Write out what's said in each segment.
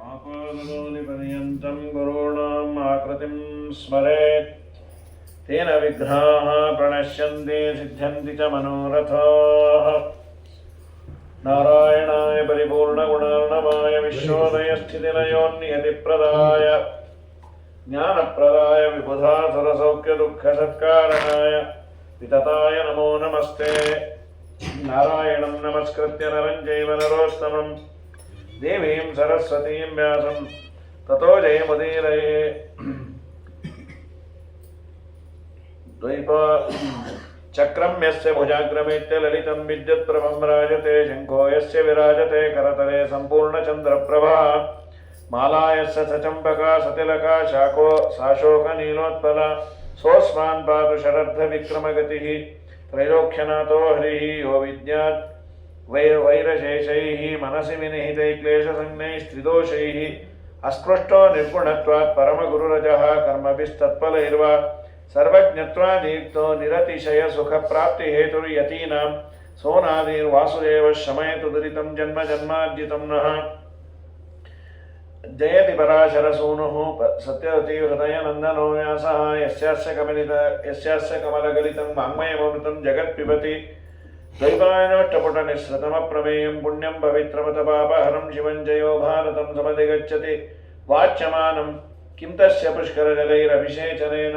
आपादमौलिपर्यन्तं गुरूणाम् आकृतिं स्मरेत् तेन विघ्नाः प्रणश्यन्ति सिद्ध्यन्ति च मनोरथाः। नारायणाय परिपूर्णगुणार्णवाय विश्वोदयस्थितिलयोन्नियतिप्रदाय ज्ञानप्रदाय विबुधासुरसौख्यदुःखसत्कारणाय वितताय नमो नमस्ते। नारायणं नमस्कृत्य नरं चैव नरोत्तमं देवीं सरस्वतीं व्यासं ततो जयमुदीरये। चक्रं यस्य भुजाग्रमेत्य ललितं विद्युत्प्रभं राजते शङ्खो यस्य विराजते करतले सम्पूर्णचन्द्रप्रभा माला यस्य सचम्पका सतिलका शाको साशोकनीलोत्पला सोऽस्मान् पातु शरद्धविक्रमगतिः त्रैलोक्यनाथो हरिः यो विद्यात् वैरशेषैः मनसि विनिहितैः क्लेशसंज्ञैः स्त्रिदोषैः अस्पृष्टो निर्गुणत्वात् परमगुरुरजः कर्मभिस्तत्फलैर्वा सर्वज्ञत्वादीप्तो निरतिशय सुखप्राप्तिहेतुर्यतीनां सोनादिर्वासुदेवः शमयतु दुरितं जन्म जन्मार्जितं नः। जयति पराशरसूनुः सत्यवती हृदयनन्दनो व्यासः यस्यास्य कमलगलितं वाङ्मयममृतं जगत्पिबति द्वैपायनोष्टपुटनिःसृतमप्रमेयं पुण्यं पवित्रमतपापहरं शिवं जयो भारतं समधिगच्छति वाच्यमानं किं तस्य पुष्करजलैरभिषेचनेन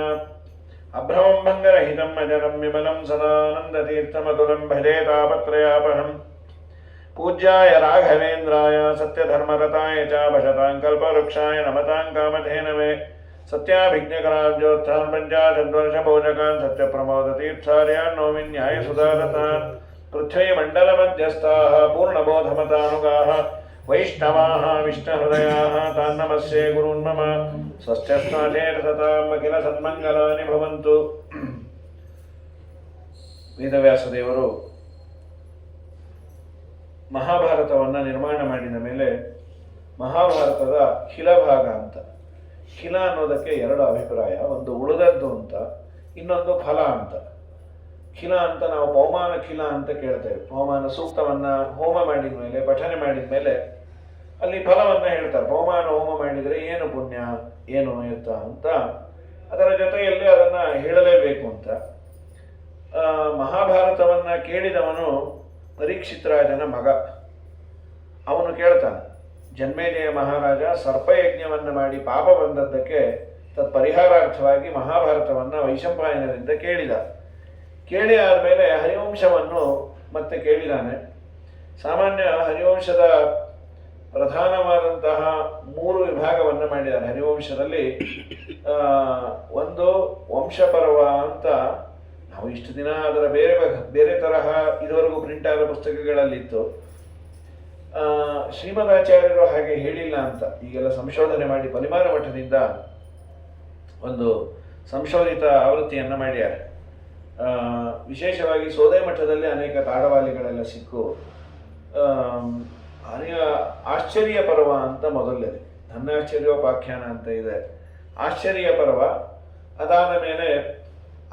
अभ्रमं भङ्गरहितम् अजरं विमलं सदानन्दतीर्थमतुलं भजे तापत्रयापहं पूज्याय राघवेन्द्राय सत्यधर्मरताय च भजतां कल्पवृक्षाय नमतां कामधेनवे सत्याभिज्ञकराब्जोत्थान् पञ्चाशद्वर्षभोजकान् सत्यप्रमोदतीर्थार्यान् नौमि न्यायसुधारतान् पृथ्वीमण्डलमध्यस्थाः पूर्णबोधमतानुगाः वैष्णवाः विष्णुहृदयाः तान् नमस्ये गुरून् मम ಸ್ವಸ್ಥಸ್ನಾಥೇನ ಅಖಿಲ ಸನ್ಮಂಗಲಾನಿ ಭವಂತು. ವೇದವ್ಯಾಸದೇವರು ಮಹಾಭಾರತವನ್ನು ನಿರ್ಮಾಣ ಮಾಡಿದ ಮೇಲೆ ಮಹಾಭಾರತದ ಖಿಲಭಾಗ ಅಂತ, ಖಿಲ ಅನ್ನೋದಕ್ಕೆ ಎರಡು ಅಭಿಪ್ರಾಯ, ಒಂದು ಉಳಿದದ್ದು ಅಂತ, ಇನ್ನೊಂದು ಫಲ ಅಂತ. ಖಿಲ ಅಂತ ನಾವು ಪವಮಾನ ಖಿಲ ಅಂತ ಕೇಳ್ತೇವೆ. ಪವಮಾನ ಸೂಕ್ತವನ್ನ ಹೋಮ ಮಾಡಿದ ಮೇಲೆ, ಪಠನೆ ಮಾಡಿದ ಮೇಲೆ ಅಲ್ಲಿ ಫಲವನ್ನು ಹೇಳ್ತಾರೆ. ಪವಮಾನ ಹೋಮ ಮಾಡಿದರೆ ಏನು ಪುಣ್ಯ, ಏನು ಎತ್ತ ಅಂತ, ಅದರ ಜೊತೆಯಲ್ಲಿ ಅದನ್ನ ಹೇಳಲೇಬೇಕು ಅಂತ. ಮಹಾಭಾರತವನ್ನ ಕೇಳಿದವನು ಪರೀಕ್ಷಿತರಾಜನ ಮಗ. ಅವನು ಕೇಳ್ತಾನೆ, ಜನ್ಮೇಜಯ ಮಹಾರಾಜ ಸರ್ಪಯಜ್ಞವನ್ನು ಮಾಡಿ ಪಾಪ ಬಂದದ್ದಕ್ಕೆ ತತ್ಪರಿಹಾರಾರ್ಥವಾಗಿ ಮಹಾಭಾರತವನ್ನ ವೈಶಂಪಾಯನರಿಂದ ಕೇಳಿದ. ಕೇಳಿ ಆದಮೇಲೆ ಹರಿವಂಶವನ್ನು ಮತ್ತೆ ಕೇಳಿದಾನೆ. ಸಾಮಾನ್ಯ ಹರಿವಂಶದ ಪ್ರಧಾನವಾದಂತಹ 3 ವಿಭಾಗವನ್ನು ಮಾಡಿದ್ದಾರೆ. ಹರಿವಂಶದಲ್ಲಿ ಒಂದು ವಂಶಪರ್ವ ಅಂತ, ನಾವು ಇಷ್ಟು ದಿನ ಅದರ ಬೇರೆ ಬೇರೆ ತರಹ ಇದುವರೆಗೂ ಪ್ರಿಂಟ್ ಆದ ಪುಸ್ತಕಗಳಲ್ಲಿತ್ತು. ಶ್ರೀಮದಾಚಾರ್ಯರು ಹಾಗೆ ಹೇಳಿಲ್ಲ ಅಂತ ಈಗೆಲ್ಲ ಸಂಶೋಧನೆ ಮಾಡಿ ಪರಿಮಾಣ ಮಠದಿಂದ ಒಂದು ಸಂಶೋಧಿತ ಆವೃತ್ತಿಯನ್ನು ಮಾಡ್ಯಾರೆ. ವಿಶೇಷವಾಗಿ ಸೋದೆ ಮಠದಲ್ಲಿ ಅನೇಕ ತಾಡವಾಲಿಗಳೆಲ್ಲ ಸಿಕ್ಕು. ಆಶ್ಚರ್ಯ ಪರ್ವ ಅಂತ ಮೊದಲನೇ, ಧನ್ಯಾಶ್ಚರ್ಯೋಪಾಖ್ಯಾನ ಅಂತ ಇದೆ, ಆಶ್ಚರ್ಯ ಪರ್ವ. ಅದಾದ ಮೇಲೆ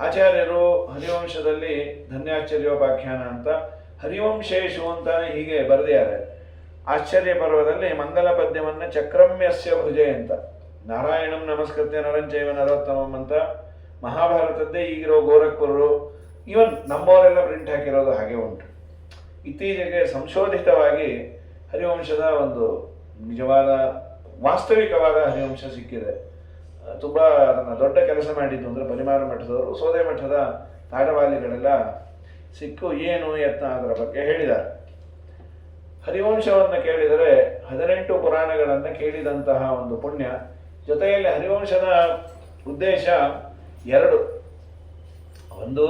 ಆಚಾರ್ಯರು ಹರಿವಂಶದಲ್ಲಿ ಧನ್ಯಾಶ್ಚರ್ಯೋಪಾಖ್ಯಾನ ಅಂತ, ಹರಿವಂಶೇಶು ಅಂತಾನೆ ಹೀಗೆ ಬರೆದಿದ್ದಾರೆ. ಆಶ್ಚರ್ಯ ಪರ್ವದಲ್ಲಿ ಮಂಗಲ ಪದ್ಯವನ್ನು ಚಕ್ರಮ್ಯಸ್ಯ ಭುಜೆ ಅಂತ, ನಾರಾಯಣಂ ನಮಸ್ಕೃತ್ಯ ನರಂಚೈವ ನರೋತ್ತಮಂ ಅಂತ, ಮಹಾಭಾರತದ್ದೇ ಈಗಿರೋ ಗೋರಖ್ಪುರರು, ಇವನ್ ನಮ್ಮವರೆಲ್ಲ ಪ್ರಿಂಟ್ ಹಾಕಿರೋದು ಹಾಗೆ ಉಂಟು. ಇತ್ತೀಚೆಗೆ ಸಂಶೋಧಿತವಾಗಿ ಹರಿವಂಶದ ಒಂದು ನಿಜವಾದ ವಾಸ್ತವಿಕವಾದ ಹರಿವಂಶ ಸಿಕ್ಕಿದೆ. ತುಂಬ ಅದನ್ನು ದೊಡ್ಡ ಕೆಲಸ ಮಾಡಿದ್ದು ಅಂದರೆ ಪರಿಮಾಣ ಮಠದವರು, ಸೋದೆ ಮಠದ ತಾಡವಾಲಿಗಳೆಲ್ಲ ಸಿಕ್ಕು ಏನು ಯತ್ನ ಅದರ ಬಗ್ಗೆ ಹೇಳಿದ್ದಾರೆ. ಹರಿವಂಶವನ್ನು ಕೇಳಿದರೆ 18 ಪುರಾಣಗಳನ್ನು ಕೇಳಿದಂತಹ ಒಂದು ಪುಣ್ಯ. ಜೊತೆಯಲ್ಲಿ ಹರಿವಂಶದ ಉದ್ದೇಶ 2. ಒಂದು,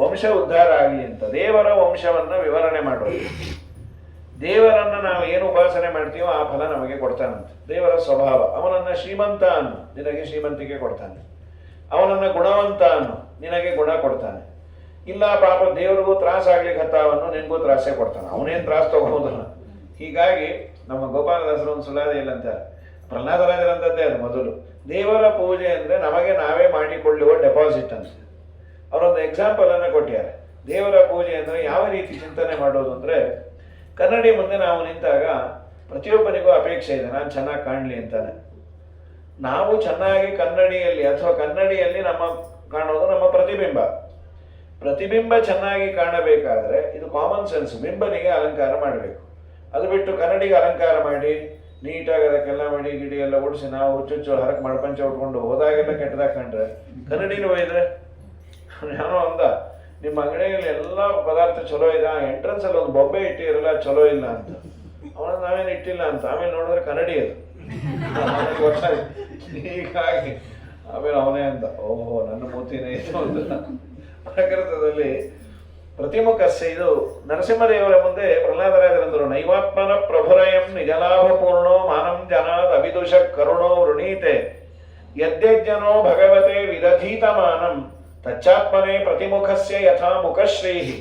ವಂಶ ಉದ್ಧಾರ ಆಗಲಿ ಅಂತ, ದೇವರ ವಂಶವನ್ನು ವಿವರಣೆ ಮಾಡೋದು. ದೇವರನ್ನು ನಾವು ಏನು ಉಪಾಸನೆ ಮಾಡ್ತೀವೋ ಆ ಫಲ ನಮಗೆ ಕೊಡ್ತಾನಂತೆ. ದೇವರ ಸ್ವಭಾವ, ಅವನನ್ನು ಶ್ರೀಮಂತ ಅನ್ನು, ನಿನಗೆ ಶ್ರೀಮಂತಿಕೆ ಕೊಡ್ತಾನೆ. ಅವನನ್ನು ಗುಣವಂತ ಅನ್ನು, ನಿನಗೆ ಗುಣ ಕೊಡ್ತಾನೆ. ಇಲ್ಲ ಪಾಪ ದೇವರಿಗೂ ತ್ರಾಸಾಗ್ಲಿಕ್ಕೆ ಹತ್ತಾವನ್ನು, ನಿನಗೂ ತ್ರಾಸೇ ಕೊಡ್ತಾನೆ, ಅವನೇನು ತ್ರಾಸ ತಗೋಬೋದಲ್ಲ. ಹೀಗಾಗಿ ನಮ್ಮ ಗೋಪಾಲದಾಸರು ಒಂದು ಸುಳ್ಳಾದೆ ಇಲ್ಲ ಅಂತ, ಪ್ರಹ್ಲಾದರಾಜರಂಥದ್ದೇ ಅದು ಮೊದಲು. ದೇವರ ಪೂಜೆ ಅಂದರೆ ನಮಗೆ ನಾವೇ ಮಾಡಿಕೊಳ್ಳುವ ಡೆಪಾಸಿಟ್ ಅಂತ. ಅವರೊಂದು ಎಕ್ಸಾಂಪಲ್ ಅನ್ನು ಕೊಟ್ಟಿದ್ದಾರೆ. ದೇವರ ಪೂಜೆ ಅಂದರೆ ಯಾವ ರೀತಿ ಚಿಂತನೆ ಮಾಡೋದು ಅಂದರೆ, ಕನ್ನಡಿ ಮುಂದೆ ನಾವು ನಿಂತಾಗ ಪ್ರತಿಯೊಬ್ಬನಿಗೂ ಅಪೇಕ್ಷೆ ಇದೆ, ನಾನು ಚೆನ್ನಾಗಿ ಕಾಣಲಿ ಅಂತಾನೆ. ನಾವು ಚೆನ್ನಾಗಿ ಕನ್ನಡಿಯಲ್ಲಿ ಅಥವಾ ಕನ್ನಡಿಯಲ್ಲಿ ನಮ್ಮ ಕಾಣೋದು ನಮ್ಮ ಪ್ರತಿಬಿಂಬ. ಪ್ರತಿಬಿಂಬ ಚೆನ್ನಾಗಿ ಕಾಣಬೇಕಾದ್ರೆ ಇದು ಕಾಮನ್ ಸೆನ್ಸ್, ಬಿಂಬನಿಗೆ ಅಲಂಕಾರ ಮಾಡಬೇಕು. ಅದು ಬಿಟ್ಟು ಕನ್ನಡಿಗೆ ಅಲಂಕಾರ ಮಾಡಿ ನೀಟಾಗಿ ಅದಕ್ಕೆಲ್ಲ ಮಡಿ ಗಿಡಿ ಎಲ್ಲ ಉಡಿಸಿ ನಾವು ಹುಚ್ಚುಚ್ಚು ಹರಕ್ ಮಡಪಂಚ ಉಟ್ಕೊಂಡು ಹೋದಾಗೆಲ್ಲ ಕೆಟ್ಟದಾಗ ಕಂಡ್ರೆ ಕನ್ನಡಿನೂ ಒಯ್ದ್ರೆ ಏನೋ ಅಂದ, ನಿಮ್ಮ ಅಂಗಡಿಯಲ್ಲಿ ಎಲ್ಲ ಪದಾರ್ಥ ಚಲೋ ಇದೆ, ಎಂಟ್ರೆನ್ಸ್ ಅಲ್ಲಿ ಒಂದು ಬೊಬ್ಬೆ ಇಟ್ಟಿರಲ್ಲ ಚಲೋ ಇಲ್ಲ ಅಂತ. ಅವನ ನಾವೇನು ಇಟ್ಟಿಲ್ಲ ಅಂತ, ಆಮೇಲೆ ನೋಡಿದ್ರೆ ಕನ್ನಡಿ ಅದು ಗೊತ್ತಾಯ್ತು. ಹೀಗಾಗಿ ಆಮೇಲೆ ಅವನೇ ಅಂತ, ಓಹೋ ನನ್ನ ಮೂತಿನೇ ಇದು ಅಂತ. ಪ್ರಕೃತದಲ್ಲಿ ಪ್ರತಿಮುಖಸ್ಯ, ಇದು ನರಸಿಂಹದೇವರ ಮುಂದೆ ಪ್ರಹ್ಲಾದರಾಜರಂದರು, ನೈವಾತ್ಮನ ಪ್ರಭುರಯಂ ನಿಜಲಾಭಪೂರ್ಣೋ ಮಾನಂ ಜನಾದ್ ಅವಿದುಷ ಕರುಣೋ ವೃಣೀತೆ ಯದ್ಯಜ್ಜನೋ ಭಗವತೆ ವಿದಧೀತ ಮಾನಂ ತಚ್ಚಾತ್ಮನೆ ಪ್ರತಿಮುಖಸ್ಯ ಯಥಾ ಮುಖಶ್ರೀಹಿ.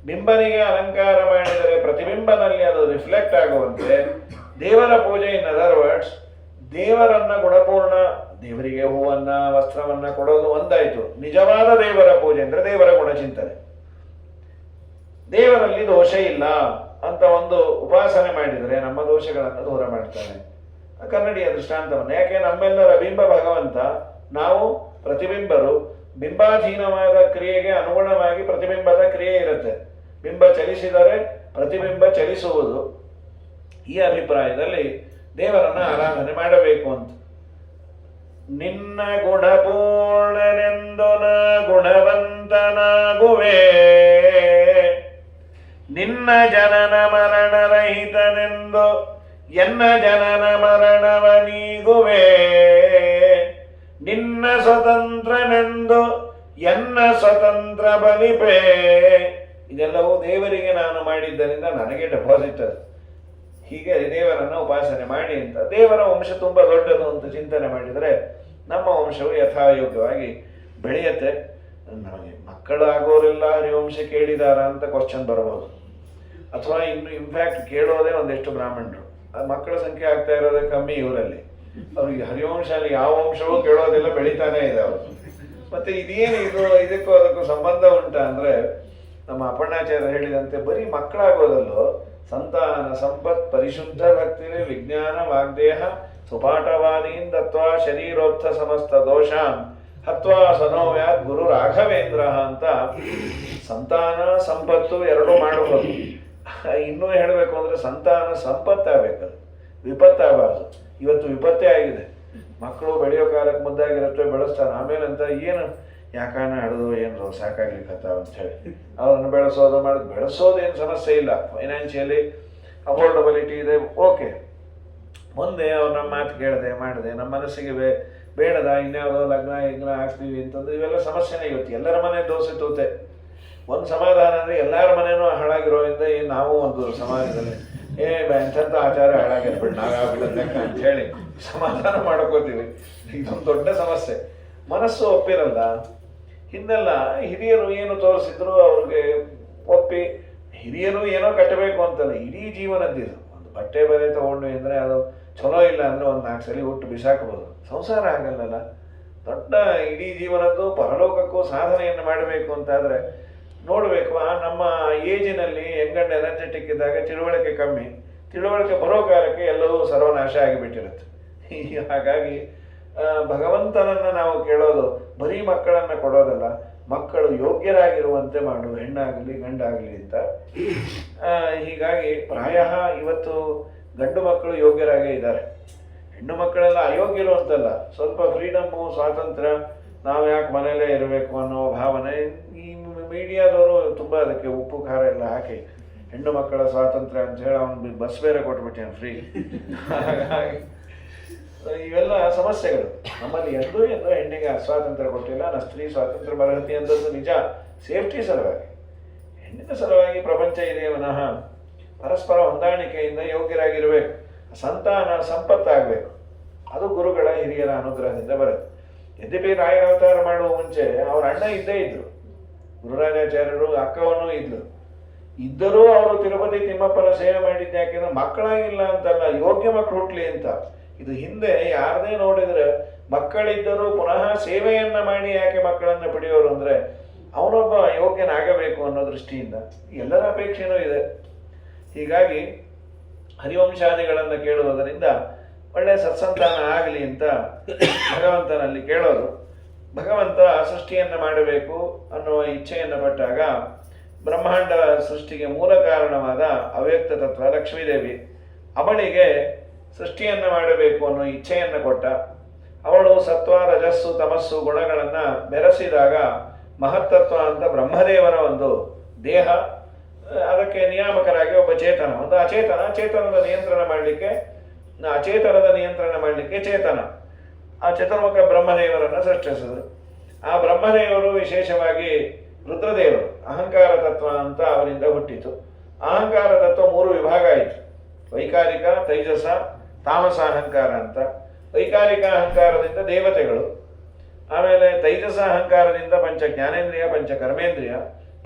ಬಿಂಬನಿಗೆ ಅಲಂಕಾರ ಮಾಡಿದರೆ ಪ್ರತಿಬಿಂಬನಲ್ಲಿ ಅದು ರಿಫ್ಲೆಕ್ಟ್ ಆಗುವಂತೆ ದೇವರ ಪೂಜೆ, ಇನ್ ಅದರ್ ವರ್ಡ್ಸ್ ದೇವರನ್ನ ಗುಣಪೂರ್ಣ, ದೇವರಿಗೆ ಹೂವನ್ನ ವಸ್ತ್ರವನ್ನ ಕೊಡೋದು ಒಂದಾಯ್ತು. ನಿಜವಾದ ದೇವರ ಪೂಜೆ ಅಂದ್ರೆ ದೇವರ ಗುಣಚಿಂತನೆ, ದೇವರಲ್ಲಿ ದೋಷ ಇಲ್ಲ ಅಂತ ಒಂದು ಉಪಾಸನೆ ಮಾಡಿದರೆ ನಮ್ಮ ದೋಷಗಳನ್ನು ದೂರ ಮಾಡ್ತಾನೆ. ಕನ್ನಡಿಯ ದೃಷ್ಟಾಂತವನ್ನು, ಯಾಕೆ ನಮ್ಮೆಲ್ಲರ ಬಿಂಬ ಭಗವಂತ, ನಾವು ಪ್ರತಿಬಿಂಬರು. ಬಿಂಬಾಧೀನವಾದ ಕ್ರಿಯೆಗೆ ಅನುಗುಣವಾಗಿ ಪ್ರತಿಬಿಂಬದ ಕ್ರಿಯೆ ಇರುತ್ತೆ. ಬಿಂಬ ಚಲಿಸಿದರೆ ಪ್ರತಿಬಿಂಬ ಚಲಿಸುವುದು. ಈ ಅಭಿಪ್ರಾಯದಲ್ಲಿ ದೇವರನ್ನ ಆರಾಧನೆ ಮಾಡಬೇಕು ಅಂತ. ನಿನ್ನ ಗುಣಪೂರ್ಣನೆಂದು ನಾ ಗುಣವಂತನಾಗುವೆ, ನಿನ್ನ ಜನನ ಮರಣರಹಿತನೆಂದು ಎನ್ನ ಜನನ ಮರಣವ ನೀಗುವೆ, ನಿನ್ನ ಸ್ವತಂತ್ರನೆಂದು ಎನ್ನ ಸ್ವತಂತ್ರ ಬಲಿಪೆ. ಇದೆಲ್ಲವೂ ದೇವರಿಗೆ ನಾನು ಮಾಡಿದ್ದರಿಂದ ನನಗೆ ಡೆಪಾಸಿಟ್ ಅದು. ಹೀಗೆ ದೇವರನ್ನ ಉಪಾಸನೆ ಮಾಡಿ ಅಂತ. ದೇವರ ವಂಶ ತುಂಬಾ ದೊಡ್ಡದು ಅಂತ ಚಿಂತನೆ ಮಾಡಿದರೆ ನಮ್ಮ ವಂಶವು ಯಥಾಯೋಗ್ಯವಾಗಿ ಬೆಳೆಯುತ್ತೆ. ನಮಗೆ ಮಕ್ಕಳಾಗೋರೆಲ್ಲ ಹರಿವಂಶ ಕೇಳಿದಾರ ಅಂತ ಕ್ವಶನ್ ಬರಬಹುದು, ಅಥವಾ ಇನ್ನು ಇನ್ಫ್ಯಾಕ್ಟ್ ಕೇಳೋದೇ ಒಂದೆಷ್ಟು ಬ್ರಾಹ್ಮಣರು. ಮಕ್ಕಳ ಸಂಖ್ಯೆ ಆಗ್ತಾ ಇರೋದೇ ಕಮ್ಮಿ ಇವರಲ್ಲಿ. ಅವ್ರಿಗೆ ಹರಿವಂಶ ಯಾವ ವಂಶವೂ ಕೇಳೋದೆಲ್ಲ ಬೆಳಿತಾನೆ ಇದೆ ಅವರು. ಮತ್ತೆ ಇದೇನು ಇದು, ಇದಕ್ಕೂ ಅದಕ್ಕೂ ಸಂಬಂಧ ಉಂಟಾ ಅಂದ್ರೆ, ನಮ್ಮ ಅಪರ್ಣಾಚಾರ್ಯ ಹೇಳಿದಂತೆ ಬರೀ ಮಕ್ಕಳಾಗೋದಲ್ಲೋ ಸಂತಾನ ಸಂಪತ್ ಪರಿಶುದ್ಧ ಭಕ್ತಿನೇ ವಿಜ್ಞಾನ ವಾಗ್ದೇಹ ಸುಪಾಠವಾದೀನ್ ದತ್ವಾ ಶರೀರೋತ್ಥ ಸಮಸ್ತ ದೋಷಾನ್ ಹತ್ವಾ ಸನೋವ್ಯಾತ್ ಗುರು ರಾಘವೇಂದ್ರ ಅಂತ ಸಂತಾನ ಸಂಪತ್ತು ಎರಡೂ ಮಾಡಬಹುದು. ಇನ್ನೂ ಹೇಳಬೇಕು ಅಂದ್ರೆ ಸಂತಾನ ಸಂಪತ್ತಾಗಬೇಕದು, ವಿಪತ್ತಾಗಬಾರ್ದು. ಇವತ್ತು ವಿಪತ್ತೇ ಆಗಿದೆ. ಮಕ್ಕಳು ಬೆಳೆಯೋ ಕಾಲಕ್ಕೆ ಮುದ್ದಾಗಿರುತ್ತೆ, ಬೆಳೆಸ್ತಾರೆ. ಆಮೇಲೆ ಅಂತ ಏನು ಯಾಕಾನ ಅಡದು ಏನು ಸಾಕಾಗ್ಲಿಕ್ಕತ್ತಾವ ಅಂತ ಹೇಳಿ ಅವ್ರನ್ನ ಬೆಳೆಸೋದೇನು ಸಮಸ್ಯೆ ಇಲ್ಲ. ಫೈನಾನ್ಷಿಯಲಿ ಅಫೋರ್ಡಬಿಲಿಟಿ ಇದೆ, ಓಕೆ. ಮುಂದೆ ಅವ್ರು ನಮ್ಮ ಮಾತು ಕೇಳದೆ ಮಾಡಿದೆ, ನಮ್ಮ ಮನಸ್ಸಿಗೆ ಬೇಡದ ಇನ್ಯಾವುದೋ ಲಗ್ನ ಆಗ್ತೀವಿ ಅಂತಂದ್ರೆ ಇವೆಲ್ಲ ಸಮಸ್ಯೆನೇ. ಇವತ್ತು ಎಲ್ಲರ ಮನೆ ದೋಸೆ ತೂತೆ. ಒಂದು ಸಮಾಧಾನ ಅಂದರೆ ಎಲ್ಲರ ಮನೇನೂ ಹಾಳಾಗಿರೋದ್ರಿಂದ ನಾವು ಒಂದು ಸಮಾಜದಲ್ಲಿ ಎಂಥ ಆಚಾರ ಹಾಳಾಗಿರ್ಬಿಟ್ಟು ನಾವಾಗ್ಬಿಡುತ್ತೆ ಅಂತ ಹೇಳಿ ಸಮಾಧಾನ ಮಾಡ್ಕೋತೀವಿ. ಇದೊಂದು ದೊಡ್ಡ ಸಮಸ್ಯೆ. ಮನಸ್ಸು ಒಪ್ಪಿರಲ್ಲ. ಹಿಂದೆಲ್ಲ ಹಿರಿಯರು ಏನು ತೋರಿಸಿದ್ರು ಅವ್ರಿಗೆ ಒಪ್ಪಿ, ಹಿರಿಯರು ಏನೋ ಕಟ್ಟಬೇಕು ಅಂತಲ್ಲ, ಇಡೀ ಜೀವನದ್ದಿದು. ಒಂದು ಬಟ್ಟೆ ಬರೆ ತಗೊಂಡ್ವಿ ಅಂದರೆ ಅದು ಚಲೋ ಇಲ್ಲ ಅಂದರೆ ಒಂದು 4 ಸಲ ಹುಟ್ಟು ಬಿಸಾಕಬಹುದು. ಸಂಸಾರ ಆಗಲ್ಲಲ್ಲ, ದೊಡ್ಡ ಇಡೀ ಜೀವನದ್ದು ಪರಲೋಕಕ್ಕೂ ಸಾಧನೆಯನ್ನು ಮಾಡಬೇಕು ಅಂತಾದರೆ ನೋಡಬೇಕು. ನಮ್ಮ ಏಜಿನಲ್ಲಿ ಯಂಗ್ ಎನರ್ಜೆಟಿಕ್ ಇದ್ದಾಗ ತಿಳುವಳಿಕೆ ಕಮ್ಮಿ, ತಿಳುವಳಿಕೆ ಬರೋ ಕಾಲಕ್ಕೆ ಎಲ್ಲವೂ ಸರ್ವನಾಶ ಆಗಿಬಿಟ್ಟಿರುತ್ತೆ. ಹಾಗಾಗಿ ಭಗವಂತನನ್ನು ನಾವು ಕೇಳೋದು ಬರೀ ಮಕ್ಕಳನ್ನು ಕೊಡೋದಲ್ಲ, ಮಕ್ಕಳು ಯೋಗ್ಯರಾಗಿರುವಂತೆ ಮಾಡು, ಹೆಣ್ಣಾಗಲಿ ಗಂಡಾಗಲಿ ಅಂತ. ಹೀಗಾಗಿ ಪ್ರಾಯ ಇವತ್ತು ಗಂಡು ಮಕ್ಕಳು ಯೋಗ್ಯರಾಗೇ ಇದ್ದಾರೆ. ಹೆಣ್ಣು ಮಕ್ಕಳೆಲ್ಲ ಅಯೋಗ್ಯರು ಅಂತಲ್ಲ, ಸ್ವಲ್ಪ ಫ್ರೀಡಮ್ಮು ಸ್ವಾತಂತ್ರ್ಯ, ನಾವು ಯಾಕೆ ಮನೆಯಲ್ಲೇ ಇರಬೇಕು ಅನ್ನೋ ಭಾವನೆ. ಈ ಮೀಡಿಯಾದವರು ತುಂಬ ಅದಕ್ಕೆ ಉಪ್ಪು ಖಾರ ಎಲ್ಲ ಹಾಕಿ ಹೆಣ್ಣು ಮಕ್ಕಳ ಸ್ವಾತಂತ್ರ್ಯ ಅಂತ ಹೇಳಿ ಅವನು ಬಸ್ ಬೇರೆ ಕೊಟ್ಬಿಟ್ಟೇನು ಫ್ರೀ. ಹಾಗಾಗಿ ಇವೆಲ್ಲ ಸಮಸ್ಯೆಗಳು. ನಮ್ಮಲ್ಲಿ ಎಂದೂ ಹೆಣ್ಣಿಗೆ ಸ್ವಾತಂತ್ರ್ಯ ಕೊಟ್ಟಿಲ್ಲ. ಸ್ತ್ರೀ ಸ್ವಾತಂತ್ರ್ಯ ಬರಹತಿ ಅಂತದ್ದು ನಿಜ, ಸೇಫ್ಟಿ ಸಲುವಾಗಿ, ಹೆಣ್ಣಿನ ಸಲುವಾಗಿ ಪ್ರಪಂಚ ಇದೆ ವಿನಃ ಪರಸ್ಪರ ಹೊಂದಾಣಿಕೆಯಿಂದ ಯೋಗ್ಯರಾಗಿರಬೇಕು. ಸಂತಾನ ಸಂಪತ್ತಾಗಬೇಕು. ಅದು ಗುರುಗಳ ಹಿರಿಯರ ಅನುಗ್ರಹದಿಂದ ಬರುತ್ತೆ. ಯದ್ಯಪಿ ರಾಯರ ಅವತಾರ ಮಾಡುವ ಮುಂಚೆ ಅವ್ರ ಅಣ್ಣ ಇದ್ದೇ ಇದ್ರು, ಗುರುರಾಜಾಚಾರ್ಯರು, ಅಕ್ಕವನು ಇದ್ದರೂ ಅವರು ತಿರುಪತಿ ತಿಮ್ಮಪ್ಪನ ಸೇವೆ ಮಾಡಿದ್ದೆ. ಯಾಕೆಂದ್ರೆ ಮಕ್ಕಳಾಗಿಲ್ಲ ಅಂತಲ್ಲ, ಯೋಗ್ಯ ಮಕ್ಕಳು ಹುಟ್ಲಿ ಅಂತ. ಇದು ಹಿಂದೆ ಯಾರದೇ ನೋಡಿದ್ರೆ ಮಕ್ಕಳಿದ್ದರೂ ಪುನಃ ಸೇವೆಯನ್ನ ಮಾಡಿ ಯಾಕೆ ಮಕ್ಕಳನ್ನು ಪಡೆಯೋರು ಅಂದ್ರೆ ಅವನೊಬ್ಬ ಯೋಗ್ಯನಾಗಬೇಕು ಅನ್ನೋ ದೃಷ್ಟಿಯಿಂದ ಎಲ್ಲರ ಅಪೇಕ್ಷೆನೂ ಇದೆ. ಹೀಗಾಗಿ ಹರಿವಂಶಾದಿಗಳನ್ನು ಕೇಳುವುದರಿಂದ ಒಳ್ಳೆಯ ಸತ್ಸಂತಾನ ಆಗಲಿ ಅಂತ ಭಗವಂತನಲ್ಲಿ ಕೇಳೋದು. ಭಗವಂತ ಸೃಷ್ಟಿಯನ್ನು ಮಾಡಬೇಕು ಅನ್ನುವ ಇಚ್ಛೆಯನ್ನು ಪಟ್ಟಾಗ ಬ್ರಹ್ಮಾಂಡ ಸೃಷ್ಟಿಗೆ ಮೂಲ ಕಾರಣವಾದ ಅವ್ಯಕ್ತ ತತ್ವ ಲಕ್ಷ್ಮೀದೇವಿ ಅವಳಿಗೆ ಸೃಷ್ಟಿಯನ್ನು ಮಾಡಬೇಕು ಅನ್ನೋ ಇಚ್ಛೆಯನ್ನು ಕೊಟ್ಟ. ಅವಳು ಸತ್ವ ರಜಸ್ಸು ತಮಸ್ಸು ಗುಣಗಳನ್ನು ಬೆರೆಸಿದಾಗ ಮಹತ್ತತ್ವ ಅಂತ ಬ್ರಹ್ಮದೇವರ ಒಂದು ದೇಹ, ಅದಕ್ಕೆ ನಿಯಾಮಕರಾಗಿ ಒಬ್ಬ ಚೇತನ, ಒಂದು ಅಚೇತನ, ಚೇತನದ ನಿಯಂತ್ರಣ ಮಾಡಲಿಕ್ಕೆ ಅಚೇತನದ ನಿಯಂತ್ರಣ ಮಾಡಲಿಕ್ಕೆ ಚೇತನ, ಆ ಚತುರ್ಮುಖ ಬ್ರಹ್ಮದೇವರನ್ನು ಸೃಷ್ಟಿಸಿದರು. ಆ ಬ್ರಹ್ಮದೇವರು ವಿಶೇಷವಾಗಿ ರುದ್ರದೇವರು ಅಹಂಕಾರ ತತ್ವ ಅಂತ ಅವರಿಂದ ಹುಟ್ಟಿತು. ಅಹಂಕಾರ ತತ್ವ 3 ವಿಭಾಗ ಆಯಿತು: ವೈಕಾರಿಕ, ತೈಜಸ, ತಾಮಸ ಅಹಂಕಾರ ಅಂತ. ವೈಕಾರಿಕ ಅಹಂಕಾರದಿಂದ ದೇವತೆಗಳು, ಆಮೇಲೆ ತೈಜಸ ಅಹಂಕಾರದಿಂದ ಪಂಚ ಜ್ಞಾನೇಂದ್ರಿಯ ಪಂಚ ಕರ್ಮೇಂದ್ರಿಯ,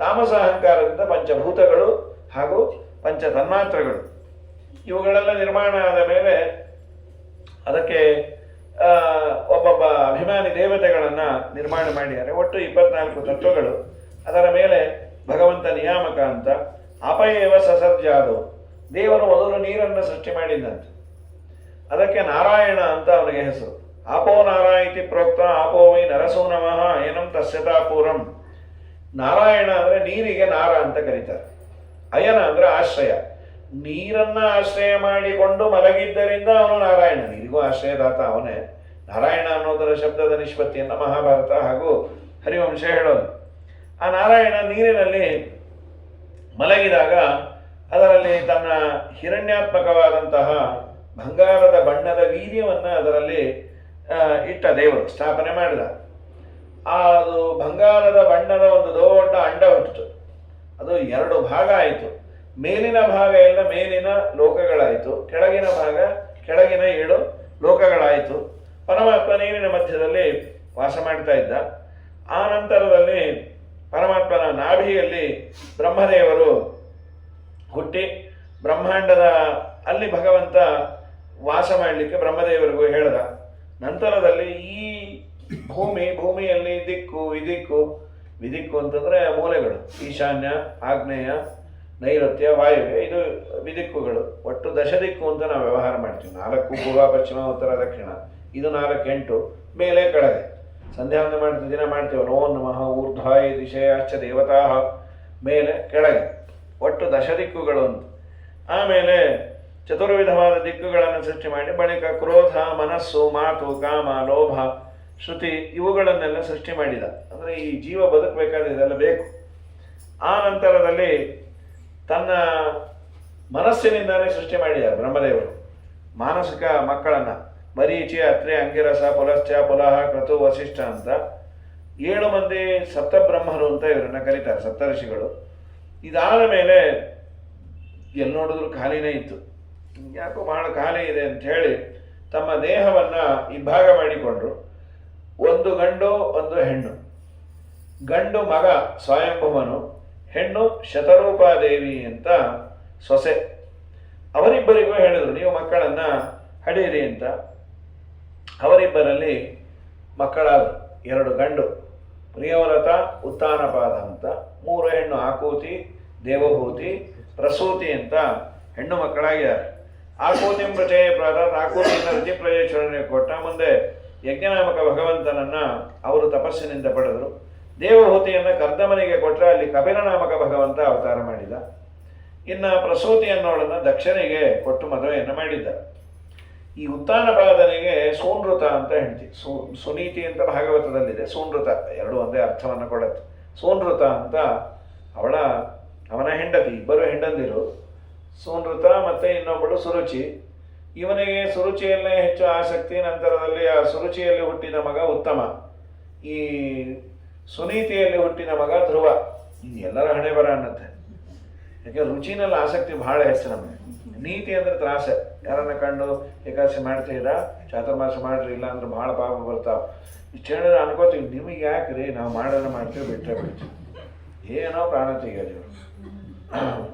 ತಾಮಸ ಅಹಂಕಾರದಿಂದ ಪಂಚಭೂತಗಳು ಹಾಗೂ ಪಂಚ ತನ್ಮಾತ್ರಗಳು. ಇವುಗಳೆಲ್ಲ ನಿರ್ಮಾಣ ಆದ ಮೇಲೆ ಅದಕ್ಕೆ ಒಬ್ಬೊಬ್ಬ ಅಭಿಮಾನಿ ದೇವತೆಗಳನ್ನು ನಿರ್ಮಾಣ ಮಾಡಿದ್ದಾರೆ. ಒಟ್ಟು 24 ತತ್ವಗಳು. ಅದರ ಮೇಲೆ ಭಗವಂತ ನಿಯಾಮಕ ಅಂತ. ಅಪಯೇವ ಸಸರ್ಜಾದವು, ದೇವರು ಮೊದಲು ನೀರನ್ನು ಸೃಷ್ಟಿ ಮಾಡಿದ್ದಂತೆ. ಅದಕ್ಕೆ ನಾರಾಯಣ ಅಂತ ಅವನಿಗೆ ಹೆಸರು. ಆಪೋ ನಾರಾಯಿತಿ ಪ್ರೋಕ್ತ ಆಪೋ ವೈ ನರಸೂನಮಃ ಏನಂ ತಸ್ಯತಾಪೂರಂ. ನಾರಾಯಣ ಅಂದರೆ ನೀರಿಗೆ ನಾರ ಅಂತ ಕರೀತಾರೆ. ಅಯನ ಅಂದರೆ ಆಶ್ರಯ. ನೀರನ್ನ ಆಶ್ರಯ ಮಾಡಿಕೊಂಡು ಮಲಗಿದ್ದರಿಂದ ಅವನು ನಾರಾಯಣ, ನೀರಿಗೂ ಆಶ್ರಯದಾತ ಅವನೇ. ನಾರಾಯಣ ಅನ್ನೋದರ ಶಬ್ದದ ನಿಷ್ಪತ್ತಿಯನ್ನು ಮಹಾಭಾರತ ಹಾಗೂ ಹರಿವಂಶ ಹೇಳೋದು. ಆ ನಾರಾಯಣ ನೀರಿನಲ್ಲಿ ಮಲಗಿದಾಗ ಅದರಲ್ಲಿ ತನ್ನ ಹಿರಣ್ಯಾತ್ಮಕವಾದಂತಹ ಬಂಗಾರದ ಬಣ್ಣದ ವೀರ್ಯವನ್ನು ಅದರಲ್ಲಿ ಇಟ್ಟ ದೇವರು, ಸ್ಥಾಪನೆ ಮಾಡಿದ. ಅದು ಬಂಗಾರದ ಬಣ್ಣದ ಒಂದು ದೊಡ್ಡ ಅಂಡ ಹುಟ್ಟಿತು. ಅದು 2 ಭಾಗ ಆಯಿತು. ಮೇಲಿನ ಭಾಗ ಎಲ್ಲ ಮೇಲಿನ ಲೋಕಗಳಾಯಿತು, ಕೆಳಗಿನ ಭಾಗ ಕೆಳಗಿನ 7 ಲೋಕಗಳಾಯಿತು. ಪರಮಾತ್ಮ ನೀರಿನ ಮಧ್ಯದಲ್ಲಿ ವಾಸ ಮಾಡ್ತಾ ಇದ್ದ. ಆ ನಂತರದಲ್ಲಿ ಪರಮಾತ್ಮನ ನಾಭಿಯಲ್ಲಿ ಬ್ರಹ್ಮದೇವರು ಹುಟ್ಟಿ ಬ್ರಹ್ಮಾಂಡದ ಅಲ್ಲಿ ಭಗವಂತ ವಾಸ ಮಾಡಲಿಕ್ಕೆ ಬ್ರಹ್ಮದೇವರಿಗೂ ಹೇಳ್ದ. ನಂತರದಲ್ಲಿ ಈ ಭೂಮಿಯಲ್ಲಿ ದಿಕ್ಕು ವಿದಿಕ್ಕು, ವಿದಿಕ್ಕು ಅಂತಂದರೆ ಮೂಲೆಗಳು, ಈಶಾನ್ಯ, ಆಗ್ನೇಯ, ನೈಋತ್ಯ, ವಾಯುವ್ಯ, ಇದು ವಿದಿಕ್ಕುಗಳು. ಒಟ್ಟು 10 ದಿಕ್ಕು ಅಂತ ನಾವು ವ್ಯವಹಾರ ಮಾಡ್ತೀವಿ. 4 ಪೂರ್ವ ಪಶ್ಚಿಮ ಉತ್ತರ ದಕ್ಷಿಣ, ಇದು 4 8, ಮೇಲೆ ಕೆಳಗೆ. ಸಂಧ್ಯಾವಂದನೆ ಮಾಡ್ತೀವಿ, ದಿನ ಮಾಡ್ತೀವಿ. ನೋ ನಮಃ ಊರ್ಧ್ವಾಯ ದಿಶೆಯಾಶ್ಚ ದೇವತಾ, ಮೇಲೆ ಕೆಳಗೆ, ಒಟ್ಟು 10 ದಿಕ್ಕುಗಳು ಅಂತ. ಆಮೇಲೆ ಚತುರ್ವಿಧವಾದ ದಿಕ್ಕುಗಳನ್ನು ಸೃಷ್ಟಿ ಮಾಡಿ ಬಳಿಕ ಕ್ರೋಧ, ಮನಸ್ಸು, ಮಾತು, ಕಾಮ, ಲೋಭ, ಶ್ರುತಿ ಇವುಗಳನ್ನೆಲ್ಲ ಸೃಷ್ಟಿ ಮಾಡಿದ. ಅಂದರೆ ಈ ಜೀವ ಬದುಕಬೇಕಾದ್ರೆ ಇದೆಲ್ಲ ಬೇಕು. ಆ ನಂತರದಲ್ಲಿ ತನ್ನ ಮನಸ್ಸಿನಿಂದಾನೇ ಸೃಷ್ಟಿ ಮಾಡಿದ್ದಾರೆ ಬ್ರಹ್ಮದೇವರು ಮಾನಸಿಕ ಮಕ್ಕಳನ್ನು. ಮರೀಚಿ, ಅತ್ರೆ, ಅಂಗಿರಸ, ಪುಲಶ್ಚ, ಪುಲಹ, ಕ್ರತು, ವಸಿಷ್ಠ ಅಂತ 7 ಮಂದಿ ಸಪ್ತಬ್ರಹ್ಮರು ಅಂತ ಇವರನ್ನು ಕರೀತಾರೆ, ಸಪ್ತರ್ಷಿಗಳು. ಇದಾದ ಮೇಲೆ ಎಲ್ಲಿ ನೋಡಿದ್ರು ಖಾಲಿನೇ ಇತ್ತು. ಯಾಕೋ ಬಹಳ ಖಾಲಿ ಇದೆ ಅಂತ ಹೇಳಿ ತಮ್ಮ ದೇಹವನ್ನು ಇಬ್ಬಾಗ ಮಾಡಿಕೊಂಡ್ರು. ಒಂದು ಗಂಡು ಒಂದು ಹೆಣ್ಣು. ಗಂಡು ಮಗ ಸ್ವಯಂಭುವನು, ಹೆಣ್ಣು ಶತರೂಪಾದೇವಿ ಅಂತ ಸೊಸೆ. ಅವರಿಬ್ಬರಿಗೂ ಹೇಳಿದರು ನೀವು ಮಕ್ಕಳನ್ನು ಹಡೀರಿ ಅಂತ. ಅವರಿಬ್ಬರಲ್ಲಿ ಮಕ್ಕಳಾದರು. 2 ಗಂಡು ಪ್ರಿಯವ್ರತ, ಉತ್ತಾನಪಾದ ಅಂತ. 3 ಹೆಣ್ಣು ಆಕೂತಿ, ದೇವಭೂತಿ, ಪ್ರಸೂತಿ ಅಂತ ಹೆಣ್ಣು ಮಕ್ಕಳಾಗಿದ್ದಾರೆ. ಆಕೂತಿ ಪ್ರಚಯ ಪ್ರಾಧಾತ್, ಆಕೂತಿಯಿಂದ ರತಿ ಪ್ರಜೇಶ್ವರನಿಗೆ ಕೊಟ್ಟ. ಮುಂದೆ ಯಜ್ಞನಾಮಕ ಭಗವಂತನನ್ನು ಅವರು ತಪಸ್ಸಿನಿಂದ ಪಡೆದರು. ದೇವಭೂತಿಯನ್ನು ಕರ್ದಮನಿಗೆ ಕೊಟ್ಟರೆ ಅಲ್ಲಿ ಕಪಿಲನಾಮಕ ಭಗವಂತ ಅವತಾರ ಮಾಡಿದ. ಇನ್ನು ಪ್ರಸೂತಿ ಅನ್ನೋಳನ್ನು ದಕ್ಷನಿಗೆ ಕೊಟ್ಟು ಮದುವೆಯನ್ನು ಮಾಡಿದ್ದ. ಈ ಉತ್ತಾನಪಾದನಿಗೆ ಸೂನೃತ ಅಂತ ಹೇಳ್ತೀವಿ. ಸುನೀತಿ ಅಂತ ಭಾಗವತದಲ್ಲಿದೆ, ಸೂನೃತ 2 ಒಂದೇ ಅರ್ಥವನ್ನು ಕೊಡುತ್ತೆ. ಸೂನೃತ ಅಂತ ಅವನ ಹೆಂಡತಿ, ಇಬ್ಬರು ಹೆಂಡಂದಿರು, ಸೂನೃತ ಮತ್ತು ಇನ್ನೊಬ್ಬಳು ಸುರುಚಿ. ಇವನಿಗೆ ಸುರುಚಿಯಲ್ಲೇ ಹೆಚ್ಚು ಆಸಕ್ತಿ. ನಂತರದಲ್ಲಿ ಆ ಸುರುಚಿಯಲ್ಲಿ ಹುಟ್ಟಿದ ಮಗ ಉತ್ತಮ, ಈ ಸುನೀತಿಯಲ್ಲಿ ಹುಟ್ಟಿದ ಮಗ ಧ್ರುವ. ಎಲ್ಲರ ಹಣೆ ಬರ ಅನ್ನತ್ತೆ. ಯಾಕೆ ರುಚಿನಲ್ಲಿ ಆಸಕ್ತಿ ಬಹಳ ಹೆಚ್ಚು ನಮಗೆ. ನೀತಿ ಅಂದರೆ ತ್ರಾಸ. ಯಾರನ್ನ ಕಂಡು ಏಕಾದಶಿ ಮಾಡ್ತೀರಾ, ಚಾತುರ್ಮಾಸ ಮಾಡ್ರಿ, ಇಲ್ಲ ಅಂದ್ರೆ ಭಾಳ ಪಾಪ ಬರ್ತಾವೆ. ಇಷ್ಟು ಹೇಳಿದ್ರೆ ಅನ್ಕೋತೀವಿ ನಿಮಗೆ ಯಾಕೆ ರೀ, ನಾವು ಮಾಡೋಣ ಮಾಡ್ತೀವಿ, ಬಿಟ್ಟರೆ ಬಿಡ್ತೀವಿ. ಏನೋ ಪ್ರಾಣ ತೆಗಿಯೋದು ಇವರು.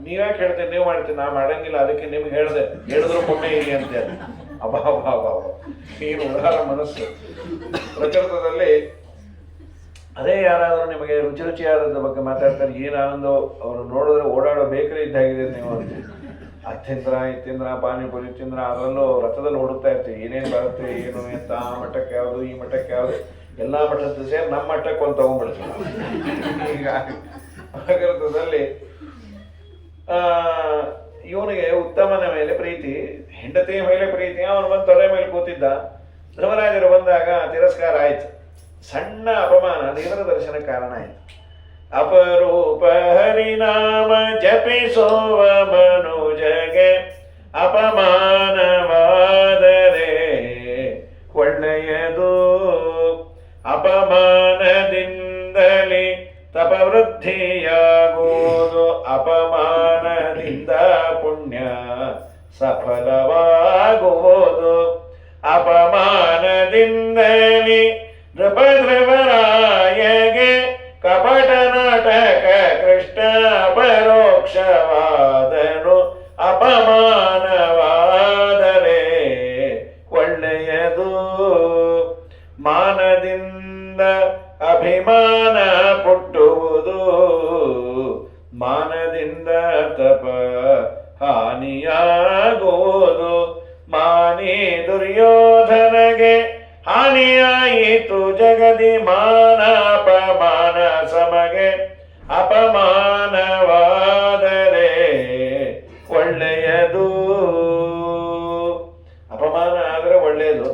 ನೀವ್ಯಾಕೆ ಹೇಳ್ತೀರಿ, ನೀವು ಮಾಡ್ತೀವಿ, ನಾ ಮಾಡಂಗಿಲ್ಲ, ಅದಕ್ಕೆ ನಿಮ್ಗೆ ಹೇಳಿದ್ರು ಪುಣ್ಯ ಇಲ್ಲಿ ಅಂತೇಳಿ. ಅಬಾಬಾಬಾಬ, ಏನು ಉದಾರ ಮನಸ್ಸು. ಪ್ರಕೃತದಲ್ಲಿ ಅದೇ ಯಾರಾದರೂ ನಿಮಗೆ ರುಚಿಯಾದದ ಬಗ್ಗೆ ಮಾತಾಡ್ತಾರೆ, ಏನು ಆನಂದ, ಅವರು ನೋಡಿದ್ರೆ ಓಡಾಡೋ ಬೇಕರಿ ಇದ್ದಾಗಿದೆ ನೀವು ಅಂತ. ಅದು ತಿಂದ್ರ ಇದು ತಿಂದ್ರ ಪಾನಿಪುರಿ ತಿಂದ್ರ ಅದರಲ್ಲೂ ರಥದಲ್ಲಿ ಹುಡುಕ್ತಾ ಇರ್ತೀವಿ ಏನೇನು ಬರುತ್ತೆ ಏನು ಅಂತ, ಆ ಮಠಕ್ಕೆ ಯಾವುದು ಈ ಮಠಕ್ಕೆ ಯಾವುದು, ಎಲ್ಲ ಮಠದ ಸೇರಿ ನಮ್ಮ ಮಠಕ್ಕೆ ಒಂದು ತಗೊಂಡ್ಬಿಡ್ತೀವಿ. ಈಗ ಭಾಗವತದಲ್ಲಿ ಇವನಿಗೆ ಉತ್ತಮನ ಮೇಲೆ ಪ್ರೀತಿ, ಹೆಂಡತಿಯ ಮೇಲೆ ಪ್ರೀತಿ, ಅವನು ಬಂದು ತೊಡೆ ಮೇಲೆ ಕೂತಿದ್ದ. ಧರ್ಮರಾಜರು ಬಂದಾಗ ತಿರಸ್ಕಾರ ಆಯ್ತು, ಸಣ್ಣ ಅಪಮಾನ ದೇವರ ದರ್ಶನ ಕಾರಣ ಆಯ್ತು. ಅಪರೂಪ ಹರಿನಾಮ ಜಪಿಸುವ ಮನುಜಗೆ ಅಪಮಾನವಾದರೆ ಒಳ್ಳೆಯದು. ಅಪಮಾನದಿಂದಲೇ ತಪವೃದ್ಧಿಯಾಗುವುದು, ಅಪಮಾನದಿಂದ ಪುಣ್ಯ ಸಫಲವಾಗುವುದು. ಅಪಮಾನದಿಂದಲೇ ನೃಪಧ್ರುವರಾಯಗೆ ಕಪಟ ನಾಟಕ ಕೃಷ್ಣ ಪರೋಕ್ಷವಾದನು. ಅಪಮಾನವಾದರೆ ಒಳ್ಳೆಯದು. ಮಾನದಿಂದ ಅಭಿಮಾನ ಪುಟ್ಟುವುದು, ಮಾನದಿಂದ ತಪ ಹಾನಿಯಾಗುವುದು. ಮಾನಿ ದುರ್ಯೋಧನಗೆ ಹಾನಿಯಾಯಿತು ಜಗದಿ, ಮಾನಾಪಮಾನ ಸಮಗೆ ಅಪಮಾನವಾದರೆ ಒಳ್ಳೆಯದು. ಅಪಮಾನ ಆದರೆ ಒಳ್ಳೆಯದು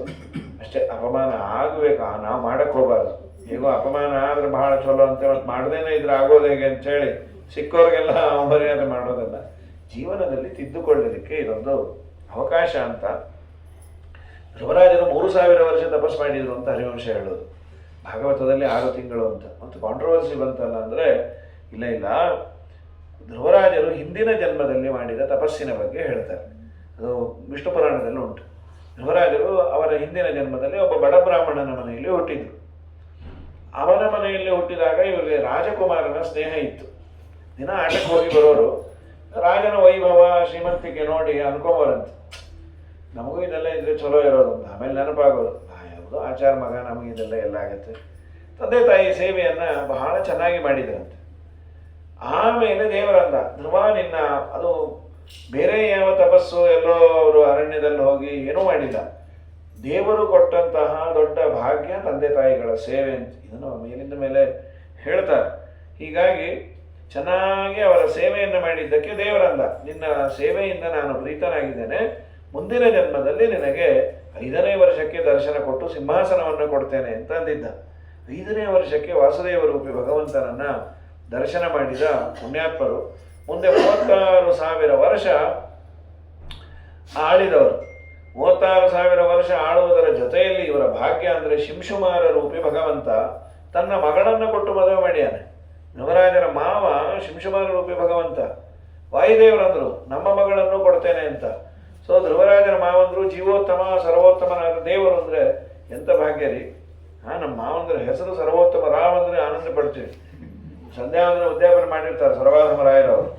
ಅಷ್ಟೇ, ಅಪಮಾನ ಆಗಬೇಕು, ನಾವು ಮಾಡಕ್ಕೆ ಹೋಗಬಾರ್ದು. ಹೇಗೋ ಅಪಮಾನ ಆದ್ರೆ ಬಹಳ ಚಲೋ ಅಂತ ಮತ್ತೆ ಮಾಡ್ದೇನೆ ಇದ್ರೆ ಆಗೋದು ಹೇಗೆ ಅಂತೇಳಿ ಸಿಕ್ಕವ್ರಿಗೆಲ್ಲ ಮರ್ಯಾದೆ ಮಾಡೋದಲ್ಲ. ಜೀವನದಲ್ಲಿ ತಿದ್ದುಕೊಳ್ಳಲಿಕ್ಕೆ ಇದೊಂದು ಅವಕಾಶ ಅಂತ. ಧ್ರುವರಾಜರು 3000 ವರ್ಷ ತಪಸ್ ಮಾಡಿದ್ರು ಅಂತ ಹರಿವಂಶ ಹೇಳೋದು, ಭಾಗವತದಲ್ಲಿ 6 ತಿಂಗಳು ಅಂತ. ಮತ್ತು ಕಾಂಟ್ರವರ್ಸಿ ಬಂತಲ್ಲ ಅಂದರೆ, ಇಲ್ಲ ಧ್ರುವರಾಜರು ಹಿಂದಿನ ಜನ್ಮದಲ್ಲಿ ಮಾಡಿದ ತಪಸ್ಸಿನ ಬಗ್ಗೆ ಹೇಳ್ತಾರೆ. ಅದು ವಿಷ್ಣು ಪುರಾಣದಲ್ಲಿ ಉಂಟು. ಧ್ರುವರಾಜರು ಅವರ ಹಿಂದಿನ ಜನ್ಮದಲ್ಲಿ ಒಬ್ಬ ಬಡ ಬ್ರಾಹ್ಮಣನ ಮನೆಯಲ್ಲಿ ಹುಟ್ಟಿದ್ರು. ಅವನ ಮನೆಯಲ್ಲಿ ಹುಟ್ಟಿದಾಗ ಇವರಿಗೆ ರಾಜಕುಮಾರನ ಸ್ನೇಹ ಇತ್ತು. ದಿನ ಆಟಕ್ಕೆ ಹೋಗಿ ಬರೋರು. ರಾಜನ ವೈಭವ ಶ್ರೀಮಂತಿಕೆ ನೋಡಿ ಅನ್ಕೊಂಬರಂತೆ, ನಮಗೂ ಇದೆಲ್ಲ ಇದ್ರೆ ಚಲೋ ಇರೋದು ಅಂತ. ಆಮೇಲೆ ನೆನಪಾಗೋದು, ಯಾವುದು ಆಚಾರ ಮಗ, ನಮಗೆ ಇದೆಲ್ಲ ಎಲ್ಲ ಆಗುತ್ತೆ. ತಂದೆ ತಾಯಿ ಸೇವೆಯನ್ನು ಬಹಳ ಚೆನ್ನಾಗಿ ಮಾಡಿದ್ರಂತೆ. ಆಮೇಲೆ ದೇವರಂದ, ಧ್ರುವ ನಿನ್ನ ಅದು ಬೇರೆ ಯಾವ ತಪಸ್ಸು ಎಲ್ಲೋ ಅವರು ಅರಣ್ಯದಲ್ಲಿ ಹೋಗಿ ಏನೂ ಮಾಡಿಲ್ಲ, ದೇವರು ಕೊಟ್ಟಂತಹ ದೊಡ್ಡ ಭಾಗ್ಯ ತಂದೆ ತಾಯಿಗಳ ಸೇವೆ ಅಂತ ಇದನ್ನು ಮೇಲಿಂದ ಮೇಲೆ ಹೇಳ್ತಾರೆ. ಹೀಗಾಗಿ ಚೆನ್ನಾಗಿ ಅವರ ಸೇವೆಯನ್ನು ಮಾಡಿದ್ದಕ್ಕೆ ದೇವರಂದ, ನಿನ್ನ ಸೇವೆಯಿಂದ ನಾನು ಪ್ರೀತನಾಗಿದ್ದೇನೆ, ಮುಂದಿನ ಜನ್ಮದಲ್ಲಿ ನಿನಗೆ 5ನೇ ವರ್ಷಕ್ಕೆ ದರ್ಶನ ಕೊಟ್ಟು ಸಿಂಹಾಸನವನ್ನು ಕೊಡ್ತೇನೆ ಅಂತ ಅಂದಿದ್ದ. 5ನೇ ವರ್ಷಕ್ಕೆ ವಾಸುದೇವ ರೂಪಿ ಭಗವಂತನನ್ನ ದರ್ಶನ ಮಾಡಿದ ಪುಣ್ಯಾತ್ಮರು ಮುಂದೆ 36,000 ವರ್ಷ ಆಳಿದವರು. 36,000 ವರ್ಷ ಆಳುವುದರ ಜೊತೆಯಲ್ಲಿ ಇವರ ಭಾಗ್ಯ ಅಂದರೆ ಶಿಂಶುಮಾರ ರೂಪಿ ಭಗವಂತ ತನ್ನ ಮಗಳನ್ನು ಕೊಟ್ಟು ಮದುವೆ ಮಾಡ್ಯಾನೆ. ಧ್ರುವರಾಜರ ಮಾವ ಶಿಂಶುಮಾರ ರೂಪಿ ಭಗವಂತ. ವಾಯುದೇವರಂದ್ರು ನಮ್ಮ ಮಗಳನ್ನು ಕೊಡ್ತೇನೆ ಅಂತ. ಸೊ ಧ್ರುವರಾಜರ ಮಾವಂದ್ರು ಜೀವೋತ್ತಮ ಸರ್ವೋತ್ತಮನಾದ ದೇವರು ಅಂದರೆ ಎಂಥ ಭಾಗ್ಯ ರೀ. ನಮ್ಮ ಮಾವಂದ್ರೆ ಹೆಸರು ಸರ್ವೋತ್ತಮ, ರಾವ್ ಅಂದರೆ ಆನಂದ ಪಡ್ತೀವಿ. ಸಂಧ್ಯಾವಂದನ ಉದ್ಯಾಪನೆ ಮಾಡಿರ್ತಾರೆ ಸರ್ವಾಧಮರಾಯರವರು.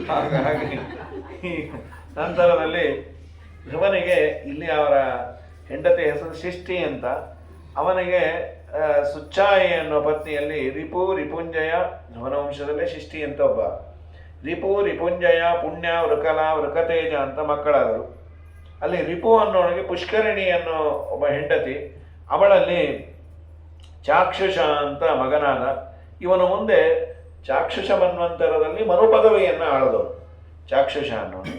ಹಾಗಾಗಿ ಈ ನಂತರದಲ್ಲಿ ಧ್ರುವನಿಗೆ ಇಲ್ಲಿ ಅವರ ಹೆಂಡತಿ ಹೆಸರು ಶಿಷ್ಟಿ ಅಂತ. ಅವನಿಗೆ ಸುಚ್ಚಾಯಿ ಅನ್ನೋ ಪತ್ನಿಯಲ್ಲಿ ರಿಪುಂಜಯ, ಧ್ರುವನ ವಂಶದಲ್ಲೇ ಶಿಷ್ಟಿ ಅಂತ ಒಬ್ಬ. ರಿಪುಂಜಯ, ಪುಣ್ಯ, ವೃಕಲ, ವೃಕತೇಜ ಅಂತ ಮಕ್ಕಳಾದರು. ಅಲ್ಲಿ ರಿಪು ಅನ್ನೋನಿಗೆ ಪುಷ್ಕರಿಣಿ ಅನ್ನೋ ಒಬ್ಬ ಹೆಂಡತಿ, ಅವಳಲ್ಲಿ ಚಾಕ್ಷುಷ ಅಂತ ಮಗನಾದ. ಇವನು ಮುಂದೆ ಚಾಕ್ಷುಷ ಮನ್ವಂತರದಲ್ಲಿ ಮರುಪದವಿಯನ್ನು ಆಳದವನು ಚಾಕ್ಷುಷ ಅನ್ನೋನು.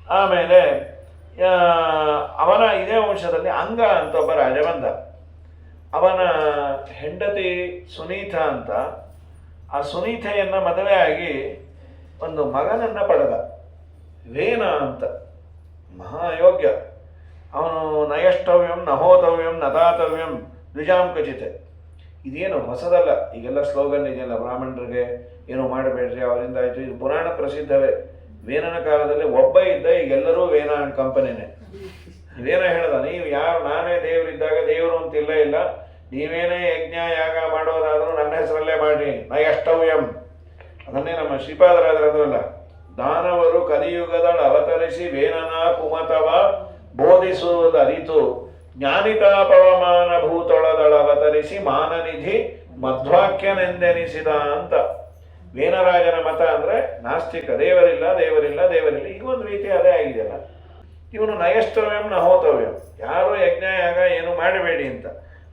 ಆಮೇಲೆ ಅವನ ಇದೇ ವಂಶದಲ್ಲಿ ಅಂಗ ಅಂತ ಒಬ್ಬ ರಾಜ ಬಂದ. ಅವನ ಹೆಂಡತಿ ಸುನೀತ ಅಂತ. ಆ ಸುನೀತೆಯನ್ನು ಮದುವೆ ಆಗಿ ಒಂದು ಮಗನನ್ನು ಪಡೆದ, ವೇನ ಅಂತ, ಮಹಾಯೋಗ್ಯ. ಅವನು ನಯಷ್ಟವ್ಯಂ ನಹೋತವ್ಯಂ ನದಾತವ್ಯಂ ದ್ವಿಜಾಂ ಖಚಿತೆ. ಇದೇನು ಹೊಸದಲ್ಲ, ಈಗೆಲ್ಲ ಸ್ಲೋಗನ್ ಇದೆಯಲ್ಲ, ಬ್ರಾಹ್ಮಣರಿಗೆ ಏನು ಮಾಡಬೇಡ್ರಿ ಅವರಿಂದ ಆಯಿತು, ಇದು ಪುರಾಣ ಪ್ರಸಿದ್ಧವೇ. ವೇನನ ಕಾಲದಲ್ಲಿ ಒಬ್ಬ ಇದ್ದ, ಈಗೆಲ್ಲರೂ ವೇನ ಅಂಡ್ ಕಂಪನಿನೇ. ವೇನ ಹೇಳ್ದ, ನೀವು ಯಾರು, ನಾನೇ ದೇವರಿದ್ದಾಗ ದೇವರು ಅಂತ ಇಲ್ಲ, ನೀವೇನೇ ಯಜ್ಞ ಯಾಗ ಮಾಡೋದಾದರೂ ನನ್ನ ಹೆಸರಲ್ಲೇ ಮಾಡಿ, ನಯಷ್ಟವ್ಯಂ. ಅದನ್ನೇ ನಮ್ಮ ಶ್ರೀಪಾದರಾಜರಲ್ಲ, ದಾನವರು ಕಲಿಯುಗದಳ ಅವತರಿಸಿ ವೇನನ ಕುಮತವ ಬೋಧಿಸುವುದರಿತು, ಜ್ಞಾನಿತಾಪವಮಾನ ಭೂತೊಳದಳ ಅವತರಿಸಿ ಮಾನನಿಧಿ ಮಧ್ವಾಕ್ಯನೆಂದೆನಿಸಿದ ಅಂತ. ವೇನರಾಜನ ಮತ ಅಂದರೆ ನಾಸ್ತಿಕ, ದೇವರಿಲ್ಲ ದೇವರಿಲ್ಲ ದೇವರಿಲ್ಲ. ಈಗ ಒಂದು ರೀತಿ ಅದೇ ಆಗಿದೆಯಲ್ಲ. ಇವನು ನಯಸ್ತವ್ಯಂ ನ ಹೋತವ್ಯಂ, ಯಾರು ಯಜ್ಞ ಯಾಗ ಏನು ಮಾಡಬೇಡಿ ಅಂತ.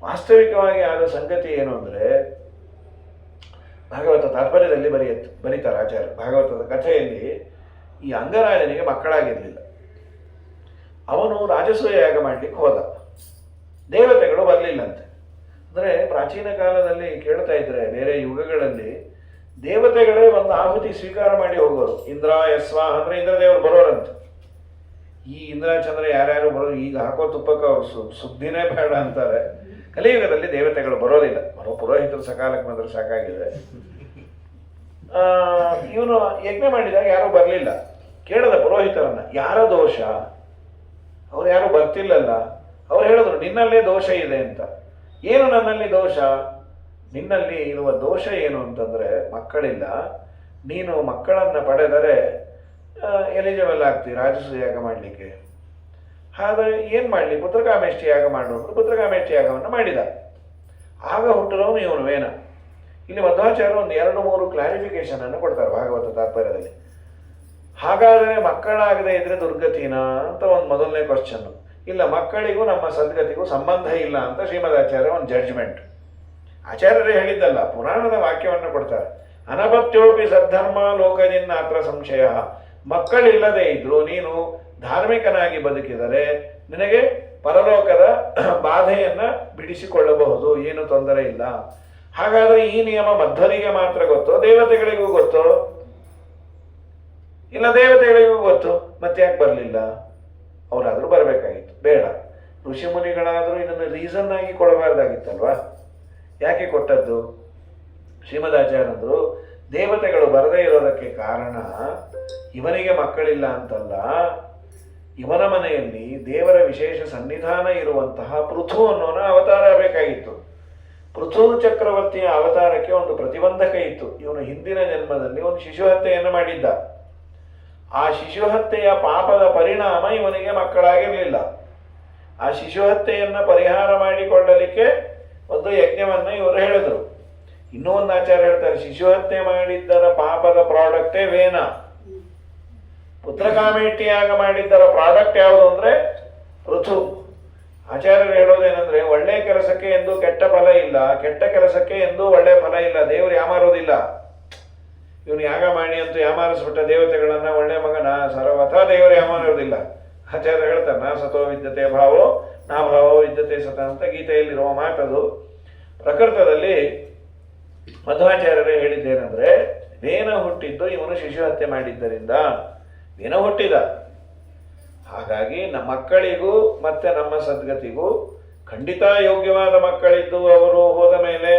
ವಾಸ್ತವಿಕವಾಗಿ ಆದ ಸಂಗತಿ ಏನು ಅಂದರೆ, ಭಾಗವತ ತಾತ್ಪರ್ಯದಲ್ಲಿ ಬರೀತಾರೆ ಆಚಾರ್ಯ. ಭಾಗವತದ ಕಥೆಯಲ್ಲಿ ಈ ಅಂಗರಾಜನಿಗೆ ಮಕ್ಕಳಾಗಿರಲಿಲ್ಲ. ಅವನು ರಾಜಸೂಯ ಯಾಗ ಮಾಡಲಿಕ್ಕೆ ಹೋದ, ದೇವತೆಗಳು ಬರಲಿಲ್ಲಂತೆ. ಅಂದರೆ ಪ್ರಾಚೀನ ಕಾಲದಲ್ಲಿ ಕೇಳ್ತಾ ಇದ್ರೆ ಬೇರೆ ಯುಗಗಳಲ್ಲಿ ದೇವತೆಗಳೇ ಒಂದು ಆಹುತಿ ಸ್ವೀಕಾರ ಮಾಡಿ ಹೋಗೋರು. ಇಂದ್ರ ಯಸ್ವ ಅಂದರೆ ಇಂದ್ರದೇವರು ಬರೋರಂತೆ. ಈ ಇಂದ್ರ ಚಂದ್ರ ಯಾರ್ಯಾರು ಬರೋರು, ಈಗ ಹಾಕೋ ತುಪ್ಪಕ್ಕೆ ಅವರು ಸುದ್ದಿನೇ ಬೇಡ ಅಂತಾರೆ. ಕಲಿಯುಗದಲ್ಲಿ ದೇವತೆಗಳು ಬರೋದಿಲ್ಲ, ಬರೋ ಪುರೋಹಿತರು ಸಕಾಲಕ್ಕೆ ಬಂದರೆ ಸಾಕಾಗಿದೆ. ಇವನು ಯಜ್ಞ ಮಾಡಿದಾಗ ಯಾರೂ ಬರಲಿಲ್ಲ. ಕೇಳದ ಪುರೋಹಿತರನ್ನ, ಯಾರ ದೋಷ? ಅವ್ರು ಯಾರು ಬರ್ತಿಲ್ಲಲ್ಲ. ಅವ್ರು ಹೇಳಿದ್ರು ನಿನ್ನಲ್ಲೇ ದೋಷ ಇದೆ ಅಂತ. ಏನು ನನ್ನಲ್ಲಿ ದೋಷ? ನಿನ್ನಲ್ಲಿ ಇರುವ ದೋಷ ಏನು ಅಂತಂದರೆ ಮಕ್ಕಳಿಲ್ಲ. ನೀನು ಮಕ್ಕಳನ್ನು ಪಡೆದರೆ ಎಲಿಜಿಬಲ್ ಆಗ್ತಿ ರಾಜಸೂಯ ಯಾಗ ಮಾಡಲಿಕ್ಕೆ. ಹಾಗಾದರೆ ಏನು ಮಾಡಲಿ? ಪುತ್ರಕಾಮೇಷ್ಟಿ ಯಾಗ ಮಾಡುವಂತ ಪುತ್ರಕಾಮೇಷ್ಟಿ ಯಾಗವನ್ನು ಮಾಡಿದ. ಆಗ ಹುಟ್ಟಿದವನು ಇವನು ವೇನ. ಇಲ್ಲಿ ಮಧ್ವಾಚಾರ್ಯರು ಒಂದು 2-3 ಕ್ಲಾರಿಫಿಕೇಶನ್ ಅನ್ನು ಕೊಡ್ತಾರೆ ಭಾಗವತ ತಾತ್ಪರ್ಯದಲ್ಲಿ. ಹಾಗಾದರೆ ಮಕ್ಕಳಾಗದೇ ಇದ್ರೆ ದುರ್ಗತಿನಾ ಅಂತ ಒಂದು ಮೊದಲನೇ ಕ್ವಶನ್ನು. ಇಲ್ಲ, ಮಕ್ಕಳಿಗೂ ನಮ್ಮ ಸದ್ಗತಿಗೂ ಸಂಬಂಧ ಇಲ್ಲ ಅಂತ ಶ್ರೀಮದಾಚಾರ್ಯ ಒಂದು ಜಡ್ಜ್ಮೆಂಟ್. ಆಚಾರ್ಯರೇ ಹೇಳಿದ್ದಲ್ಲ, ಪುರಾಣದ ವಾಕ್ಯವನ್ನು ಕೊಡ್ತಾರೆ. ಅನಪತ್ಯೋಪಿ ಸದ್ಧರ್ಮ ಲೋಕದಿಂದ ಅತ್ರ ಸಂಶಯ. ಮಕ್ಕಳಿಲ್ಲದೆ ಇದ್ರು ನೀನು ಧಾರ್ಮಿಕನಾಗಿ ಬದುಕಿದರೆ ನಿನಗೆ ಪರಲೋಕದ ಬಾಧೆಯನ್ನು ಬಿಡಿಸಿಕೊಳ್ಳಬಹುದು, ಏನು ತೊಂದರೆ ಇಲ್ಲ. ಹಾಗಾದರೆ ಈ ನಿಯಮ ಮಧ್ವರಿಗೆ ಮಾತ್ರ ಗೊತ್ತೋ, ದೇವತೆಗಳಿಗೂ ಗೊತ್ತೋ? ಇಲ್ಲ, ದೇವತೆಗಳಿಗೂ ಗೊತ್ತು. ಮತ್ತೆ ಯಾಕೆ ಬರಲಿಲ್ಲ? ಅವರಾದರೂ ಬರಬೇಕಾಗಿತ್ತು, ಬೇಡ. ಋಷಿ ಮುನಿಗಳಾದರೂ ಇದನ್ನು ರೀಸನ್ ಆಗಿ ಕೊಡಬಾರ್ದಾಗಿತ್ತಲ್ವಾ? ಯಾಕೆ ಕೊಟ್ಟದ್ದು? ಶ್ರೀಮದಾಚಾರ್ಯರು ದೇವತೆಗಳು ಬರದೇ ಇರೋದಕ್ಕೆ ಕಾರಣ ಇವನಿಗೆ ಮಕ್ಕಳಿಲ್ಲ ಅಂತಲ್ಲ, ಇವನ ಮನೆಯಲ್ಲಿ ದೇವರ ವಿಶೇಷ ಸನ್ನಿಧಾನ ಇರುವಂತಹ ಪೃಥು ಅನ್ನೋನ ಅವತಾರ ಬೇಕಾಗಿತ್ತು. ಪೃಥು ಚಕ್ರವರ್ತಿಯ ಅವತಾರಕ್ಕೆ ಒಂದು ಪ್ರತಿಬಂಧಕ ಇತ್ತು. ಇವನು ಹಿಂದಿನ ಜನ್ಮದಲ್ಲಿ ಒಂದು ಶಿಶುಹತ್ಯೆಯನ್ನು ಮಾಡಿದ್ದ. ಆ ಶಿಶುಹತ್ಯೆಯ ಪಾಪದ ಪರಿಣಾಮ ಇವನಿಗೆ ಮಕ್ಕಳಾಗಿರಲಿಲ್ಲ. ಆ ಶಿಶುಹತ್ಯೆಯನ್ನು ಪರಿಹಾರ ಮಾಡಿಕೊಳ್ಳಲಿಕ್ಕೆ ಒಂದು ಯಜ್ಞವನ್ನು ಇವರು ಹೇಳಿದರು. ಇನ್ನೂ ಒಂದು ಆಚಾರ್ಯ ಹೇಳ್ತಾರೆ, ಶಿಶುಹತ್ಯೆ ಮಾಡಿದ್ದರ ಪಾಪದ ಪ್ರಾಡಕ್ಟೇ ವೇನ. ಪುತ್ರಕಾಮೇಷ್ಟಿಯಾಗ ಮಾಡಿದ್ದರ ಪ್ರಾಡಕ್ಟ್ ಯಾವುದು ಅಂದರೆ ಪೃಥು. ಆಚಾರ್ಯರು ಹೇಳೋದೇನೆಂದ್ರೆ, ಒಳ್ಳೆ ಕೆಲಸಕ್ಕೆ ಎಂದೂ ಕೆಟ್ಟ ಫಲ ಇಲ್ಲ, ಕೆಟ್ಟ ಕೆಲಸಕ್ಕೆ ಎಂದೂ ಒಳ್ಳೆ ಫಲ ಇಲ್ಲ. ದೇವರು ಯಾಮಾರೋದಿಲ್ಲ. ಇವನು ಯಾಗ ಮಾಡಿ ಅಂತೂ ಯಾಮಾರಿಸ್ಬಿಟ್ಟ ದೇವತೆಗಳನ್ನ, ಒಳ್ಳೆ ಮಗನ ಸರ್ವಥ ದೇವರು ಯಾಮಾರೋದಿಲ್ಲ. ಆಚಾರ್ಯ ಹೇಳ್ತಾರೆ, ನಾ ಸತೋ ವಿದ್ಯತೆ ಭಾವೋ ನಾ ಭಾವೋ ವಿದ್ಯತೆ ಸತ ಅಂತ ಗೀತೆಯಲ್ಲಿರುವ ಮಾತದು. ಪ್ರಕೃತದಲ್ಲಿ ಮಧ್ವಾಚಾರ್ಯರೇ ಹೇಳಿದ್ದೇನೆಂದ್ರೆ, ವೇನ ಹುಟ್ಟಿದ್ದು ಇವನು ಶಿಶು ಹತ್ಯೆ ಮಾಡಿದ್ದರಿಂದ ವೇನ ಹುಟ್ಟಿದ. ಹಾಗಾಗಿ ನಮ್ಮ ಮಕ್ಕಳಿಗೂ ಮತ್ತೆ ನಮ್ಮ ಸದ್ಗತಿಗೂ ಖಂಡಿತ ಯೋಗ್ಯವಾದ ಮಕ್ಕಳಿದ್ದು ಅವರು ಹೋದ ಮೇಲೆ,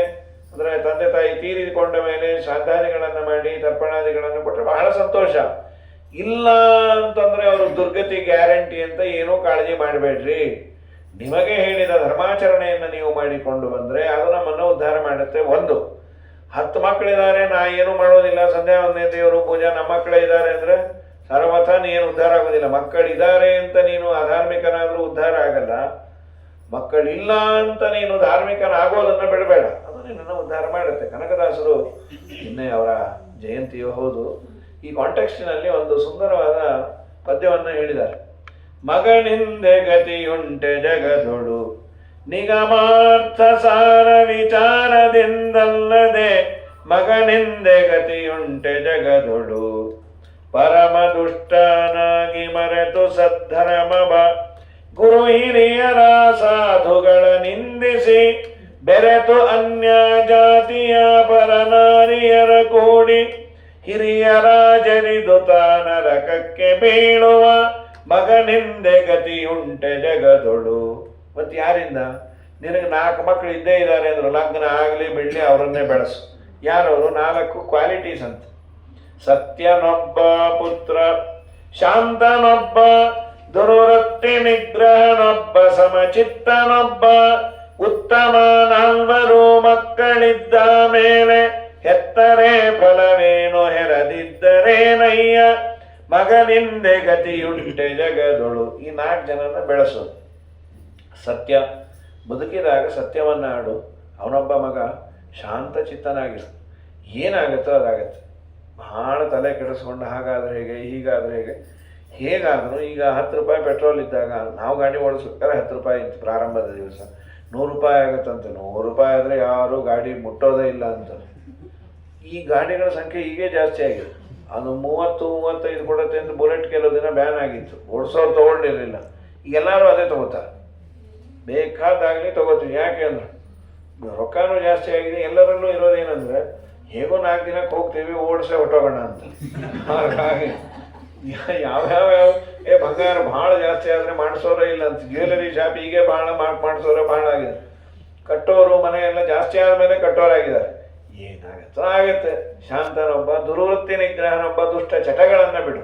ಅಂದರೆ ತಂದೆ ತಾಯಿ ತೀರಿಕೊಂಡ ಮೇಲೆ ಶ್ರಾದ್ದಾದಿಗಳನ್ನು ಮಾಡಿ ತರ್ಪಣಾದಿಗಳನ್ನು ಕೊಟ್ಟರೆ ಬಹಳ ಸಂತೋಷ. ಇಲ್ಲ ಅಂತಂದರೆ ಅವರು ದುರ್ಗತಿ ಗ್ಯಾರಂಟಿ ಅಂತ ಏನೂ ಕಾಳಜಿ ಮಾಡಬೇಡ್ರಿ. ನಿಮಗೆ ಹೇಳಿದ ಧರ್ಮಾಚರಣೆಯನ್ನು ನೀವು ಮಾಡಿಕೊಂಡು ಬಂದರೆ ಅದು ನಮ್ಮನ್ನು ಉದ್ಧಾರ ಮಾಡುತ್ತೆ. 10 ಮಕ್ಕಳಿದ್ದಾರೆ, ನಾ ಏನೂ ಮಾಡೋದಿಲ್ಲ, ಸಂಧ್ಯಾ ವಂದನೆ ದೇವರು ಪೂಜಾ, ನಮ್ಮ ಮಕ್ಕಳೇ ಇದ್ದಾರೆ ಅಂದರೆ ಸರ್ವಥ ನೀನು ಉದ್ಧಾರ ಆಗೋದಿಲ್ಲ. ಮಕ್ಕಳಿದ್ದಾರೆ ಅಂತ ನೀನು ಅಧಾರ್ಮಿಕನಾದರೂ ಉದ್ಧಾರ ಆಗಲ್ಲ. ಮಕ್ಕಳಿಲ್ಲ ಅಂತ ನೀನು ಧಾರ್ಮಿಕನಾಗೋದನ್ನು ಬಿಡಬೇಡ, ಅದು ನಿನ್ನನ್ನು ಉದ್ಧಾರ ಮಾಡುತ್ತೆ. ಕನಕದಾಸರು, ನಿನ್ನೆ ಅವರ ಜಯಂತಿಯು ಹೌದು, ಈ ಕಾಂಟೆಕ್ಸ್ಟಿನಲ್ಲಿ ಒಂದು ಸುಂದರವಾದ ಪದ್ಯವನ್ನು ಹೇಳಿದ್ದಾರೆ. ಮಗನಿಂದೆ ಗತಿಯುಂಟೆ ಜಗದೊಳು ನಿಗಮಾರ್ಥ ಸಾರ ವಿಚಾರದಿಂದಲ್ಲದೆ, ಮಗನಿಂದೆ ಗತಿಯುಂಟೆ ಜಗದೊಳು ಪರಮ ದುಷ್ಟನಾಗಿ ಮರೆತು ಸದ್ಧರ್ಮವ ಗುರು ಹಿರಿಯರ ಸಾಧುಗಳ ನಿಂದಿಸಿ ಬೆರೆತು ಅನ್ಯ ಜಾತಿಯ ಪರನಾರಿಯರ ಕೂಡಿ ಹಿರಿಯರ ಜರಿದುತ ನರಕಕ್ಕೆ ಬೀಳುವ ಮಗನಿಂದೆ ಗತಿಯುಂಟೆ ಜಗದೊಳು. ಮತ್ತು ಯಾರಿಂದ? ನಿನಗೆ 4 ಮಕ್ಕಳು ಇದ್ದೇ ಇದ್ದಾರೆ ಅಂದರು, ಲಗ್ನ ಆಗಲಿ ಬಿಡಲಿ ಅವರನ್ನೇ ಬೆಳೆಸು. ಯಾರವರು? 4 ಕ್ವಾಲಿಟೀಸ್ ಅಂತ. ಸತ್ಯನೊಬ್ಬ ಪುತ್ರ, ಶಾಂತನೊಬ್ಬ, ದುರ್ವೃತ್ತಿ ನಿಗ್ರಹನೊಬ್ಬ, ಸಮಚಿತ್ತನೊಬ್ಬ, ಉತ್ತಮ 4 ಮಕ್ಕಳಿದ್ದ ಮೇಲೆ ಹೆತ್ತರೆ ಫಲವೇನು ಹೆರದಿದ್ದರೇನಯ್ಯ ಮಗನಿಂದೆ ಗತಿಯುಂಟೆ ಜಗದೊಳು. ಈ 4 ಜನನ ಬೆಳೆಸೋದು. ಸತ್ಯ, ಬದುಕಿದಾಗ ಸತ್ಯವನ್ನು ಆಡು. ಅವನೊಬ್ಬ ಮಗ ಶಾಂತ ಚಿತ್ತನಾಗಿರು, ಏನಾಗುತ್ತೋ ಅದಾಗತ್ತೆ. ಭಾಳ ತಲೆ ಕೆಡಿಸ್ಕೊಂಡು ಹಾಗಾದರೆ ಹೇಗೆ ಹೀಗಾದರೆ ಹೇಗೆ. ಹೇಗಾದರೂ ಈಗ 10 ರೂಪಾಯಿ ಪೆಟ್ರೋಲ್ ಇದ್ದಾಗ ನಾವು ಗಾಡಿ ಓಡಿಸ್ಬೇಕಾದ್ರೆ 10 ರೂಪಾಯಿ ಇತ್ತು ಪ್ರಾರಂಭದ ದಿವಸ, 100 ರೂಪಾಯಿ ಆಗುತ್ತಂತೆ. 100 ರೂಪಾಯಿ ಆದರೆ ಯಾರೂ ಗಾಡಿ ಮುಟ್ಟೋದೇ ಇಲ್ಲ ಅಂತ. ಈ ಗಾಡಿಗಳ ಸಂಖ್ಯೆ ಹೀಗೆ ಜಾಸ್ತಿ ಆಗಿದೆ. ಅದು 30-35 ಕೊಡುತ್ತೆ ಅಂತ ಬುಲೆಟ್ ಕೆಲವು ದಿನ ಬ್ಯಾನ್ ಆಗಿತ್ತು, ಓಡಿಸೋರು ತೊಗೊಂಡಿರಲಿಲ್ಲ. ಈಗ ಎಲ್ಲರೂ ಅದೇ ತೊಗೋತಾರೆ, ಬೇಕಾದಾಗಲಿ ತೊಗೋತೀವಿ. ಯಾಕೆ ಅಂದ್ರೆ ರೊಕ್ಕನೂ ಜಾಸ್ತಿ ಆಗಿದೆ. ಎಲ್ಲರಲ್ಲೂ ಇರೋದೇನೆಂದರೆ ಹೇಗೋ 4 ದಿನಕ್ಕೆ ಹೋಗ್ತೀವಿ, ಓಡಿಸೇ ಹೊಟ್ಟೋಗೋಣ ಅಂತ. ಹಾಗಾಗಿ ಯಾವ್ಯಾವ ಬಂಗಾರ ಭಾಳ ಜಾಸ್ತಿ ಆದರೆ ಮಾಡಿಸೋರೇ ಇಲ್ಲ ಅಂತ. ಜ್ಯುವೆಲರಿ ಶಾಪ್ ಹೀಗೆ ಭಾಳ ಮಾಡಿಸೋರೇ ಭಾಳ ಆಗಿದೆ. ಕಟ್ಟೋರು ಮನೆಯೆಲ್ಲ ಜಾಸ್ತಿ ಆದಮೇಲೆ ಕಟ್ಟೋರಾಗಿದ್ದಾರೆ. ಏನಾಗತ್ತೆ? ಶಾಂತನೊಬ್ಬ, ದುರ್ವೃತ್ತಿ ನಿಗ್ರಹನೊಬ್ಬ, ದುಷ್ಟ ಚಟಗಳನ್ನು ಬಿಡು.